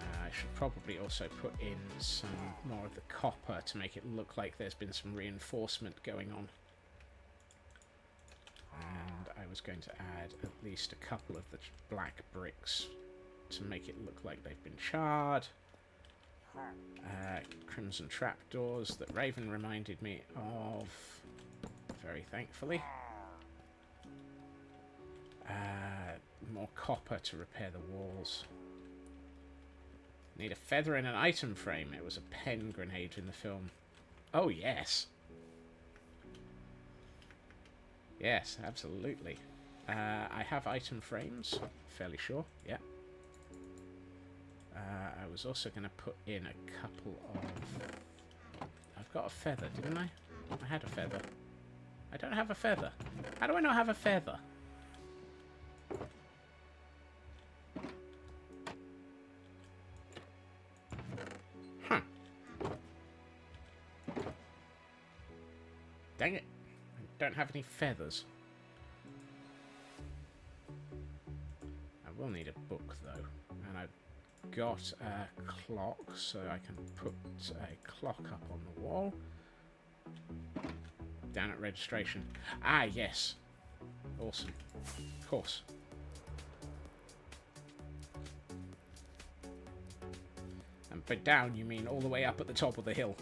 I should probably also put in some more of the copper to make it look like there's been some reinforcement going on. And I was going to add at least a couple of the black bricks to make it look like they've been charred. Crimson trapdoors that Raven reminded me of, very thankfully. More copper to repair the walls. Need a feather in an item frame. It was a pen grenade in the film. Oh, yes. Yes, absolutely. I have item frames, fairly sure, yeah. I was also going to put in a couple of... I've got a feather, didn't I? I had a feather. I don't have a feather. How do I not have a feather? Huh. Dang it. I don't have any feathers. I will need a book, though. And I've got a clock, so I can put a clock up on the wall. Down at registration. Ah, yes. Awesome. Of course. And by down, you mean all the way up at the top of the hill.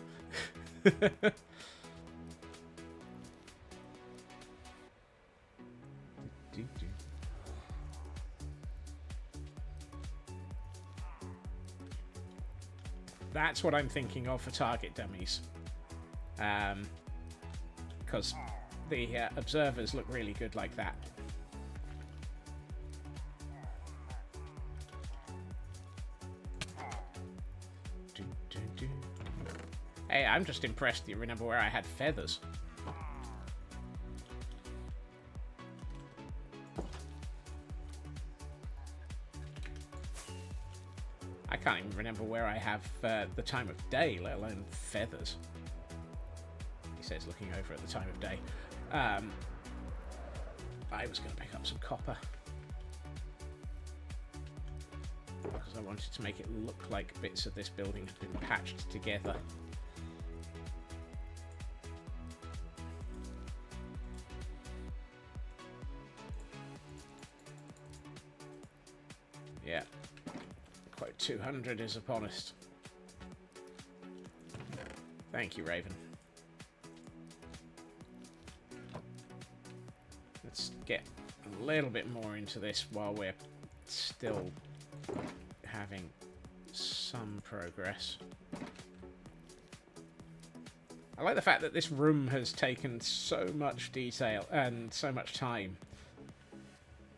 That's what I'm thinking of for target dummies. Because the observers look really good like that. Hey, I'm just impressed that you remember where I had feathers. I can't even remember where I have the time of day, let alone feathers. He says, looking over at the time of day. I was going to pick up some copper. Because I wanted to make it look like bits of this building had been patched together. Yeah. Quote 200 is upon us. Thank you, Raven. Let's get a little bit more into this while we're still having some progress. I like the fact that this room has taken so much detail and so much time.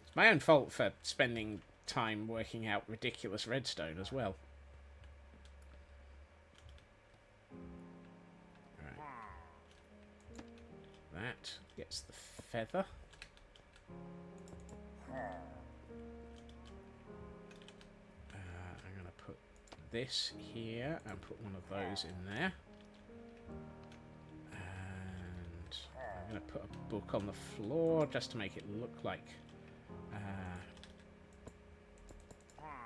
It's my own fault for spending time working out ridiculous redstone as well. Right. That gets the feather. I'm going to put this here and put one of those in there. And I'm going to put a book on the floor just to make it look like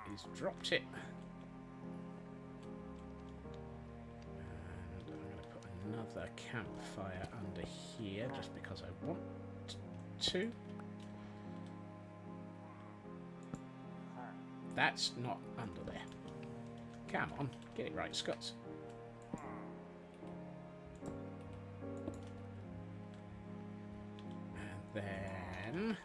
he's dropped it. And I'm going to put another campfire under here just because I want to. That's not under there. Come on, get it right, Scots. And then...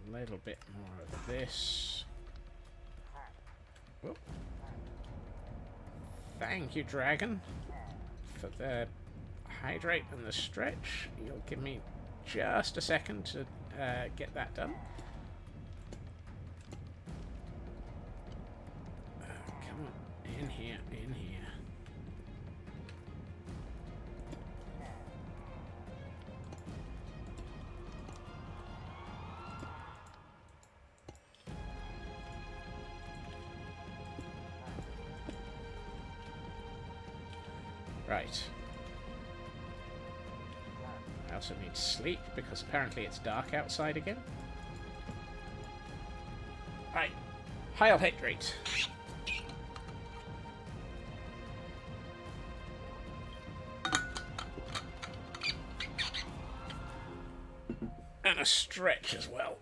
a little bit more of this. Whoop. Thank you, dragon, for the hydrate and the stretch. You'll give me just a second to get that done. Come on, in here, in here. Right. I also need sleep because apparently it's dark outside again. Right. High hydrate. And a stretch as well.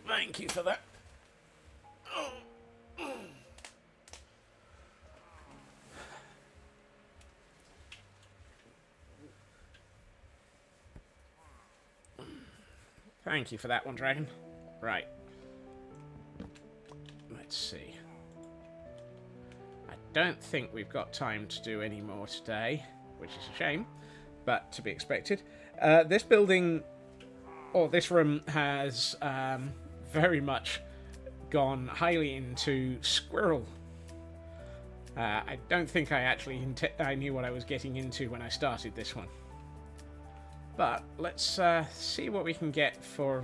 Thank you for that. Thank you for that one, Dragon. Right. Let's see. I don't think we've got time to do any more today, which is a shame, but to be expected. This building, or this room, has very much gone highly into squirrel. I don't think I actually I knew what I was getting into when I started this one. But let's see what we can get for...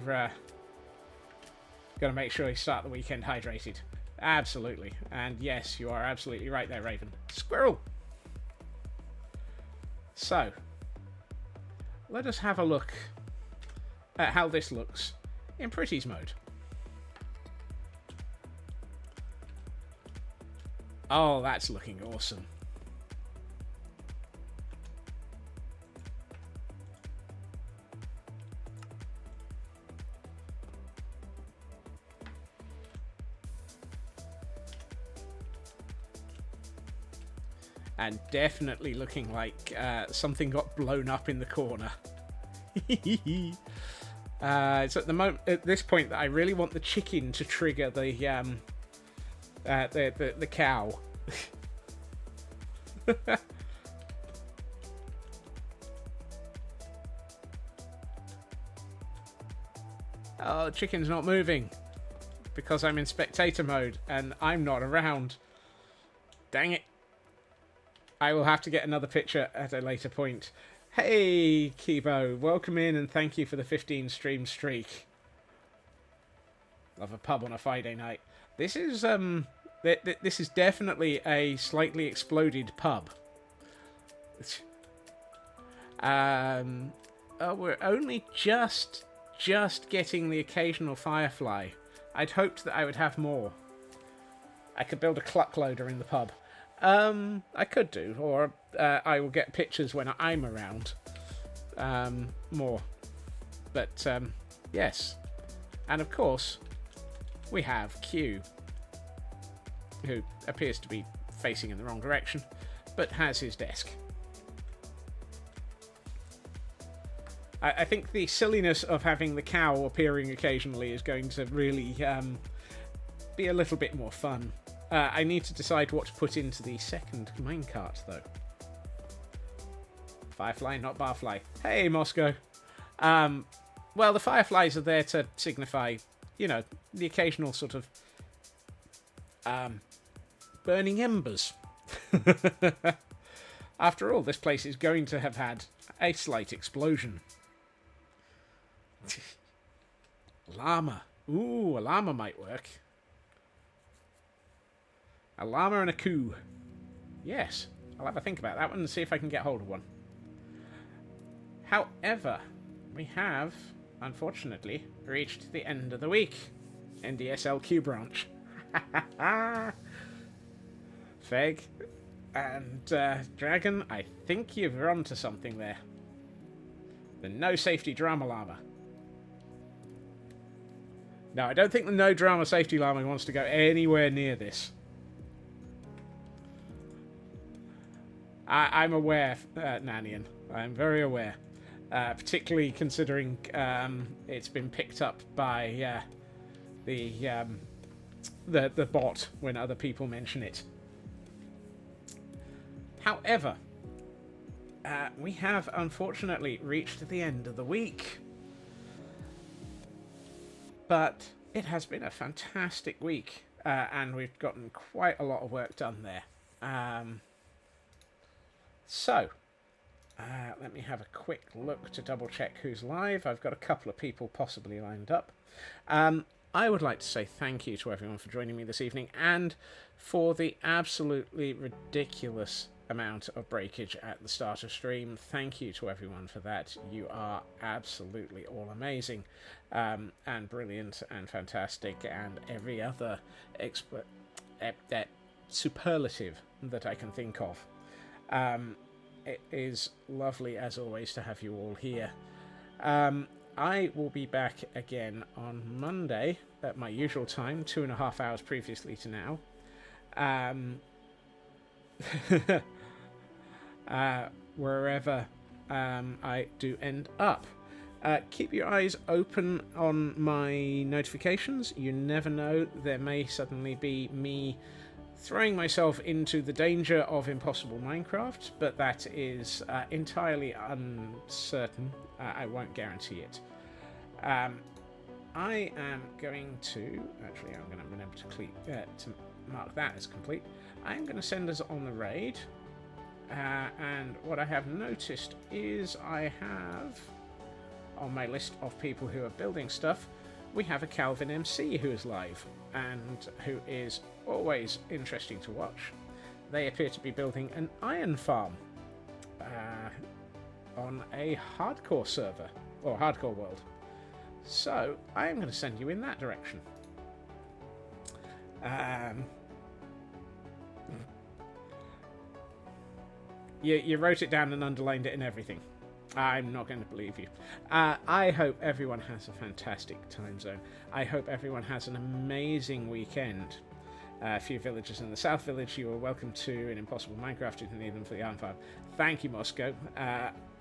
Gotta make sure we start the weekend hydrated. Absolutely. And yes, you are absolutely right there, Raven. Squirrel! So, let us have a look at how this looks in Pretties mode. Oh, that's looking awesome. And definitely looking like something got blown up in the corner. It's at the moment, at this point, that I really want the chicken to trigger the cow. Oh, the chicken's not moving because I'm in spectator mode and I'm not around. Dang it. I will have to get another picture at a later point. Hey, Kibo, welcome in and thank you for the 15 stream streak. Love a pub on a Friday night. This is this is definitely a slightly exploded pub. Oh, we're only just getting the occasional firefly. I'd hoped that I would have more. I could build a cluck loader in the pub. I could do, or I will get pictures when I'm around more. But, yes. And of course, we have Q, who appears to be facing in the wrong direction, but has his desk. I think the silliness of having the cow appearing occasionally is going to really be a little bit more fun. I need to decide what to put into the second minecart, though. Firefly, not barfly. Hey, Moscow. Well, the fireflies are there to signify, you know, the occasional sort of Burning embers. After all, this place is going to have had a slight explosion. Llama. Ooh, a llama might work. A llama and a coup. Yes, I'll have a think about that one and see if I can get hold of one. However, we have, unfortunately, reached the end of the week in the SLQ branch. Feg and Dragon, I think you've run to something there. The no safety drama llama. No, I don't think the no drama safety llama wants to go anywhere near this. I'm aware, Nanian. I'm very aware. Particularly considering it's been picked up by the bot when other people mention it. However, we have unfortunately reached the end of the week. But it has been a fantastic week, and we've gotten quite a lot of work done there. So, let me have a quick look to double check who's live. I've got a couple of people possibly lined up. I would like to say thank you to everyone for joining me this evening, and for the absolutely ridiculous amount of breakage at the start of stream. Thank you to everyone for that. You are absolutely all amazing, and brilliant and fantastic, and every other superlative that I can think of. It is lovely as always to have you all here. I will be back again on Monday at my usual time, 2.5 hours previously to now. Wherever I do end up. Keep your eyes open on my notifications. You never know, there may suddenly be me throwing myself into the danger of impossible Minecraft, but that is entirely uncertain. I won't guarantee it. I am going to... Actually, I'm going to remember to mark that as complete. I am going to send us on the raid. And what I have noticed is I have, on my list of people who are building stuff, we have a Calvin MC who is live, and who is always interesting to watch. They appear to be building an iron farm on a hardcore server, or hardcore world. So, I am going to send you in that direction. You wrote it down and underlined it and everything. I'm not going to believe you. I hope everyone has a fantastic time zone. I hope everyone has an amazing weekend. A few villagers in the South Village, you are welcome to in Impossible Minecraft. You can need them for the Iron Farm. Thank you, Moscow.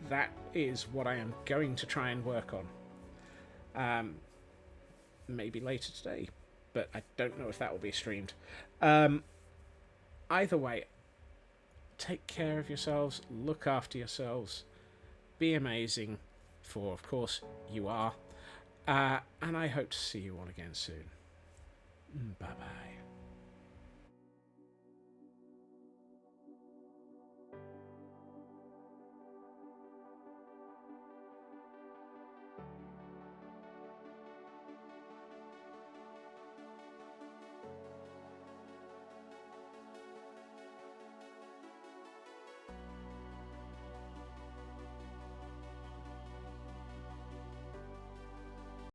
That is what I am going to try and work on. Maybe later today, but I don't know if that will be streamed. Either way, take care of yourselves, look after yourselves, be amazing, for of course you are, and I hope to see you all again soon. Bye bye.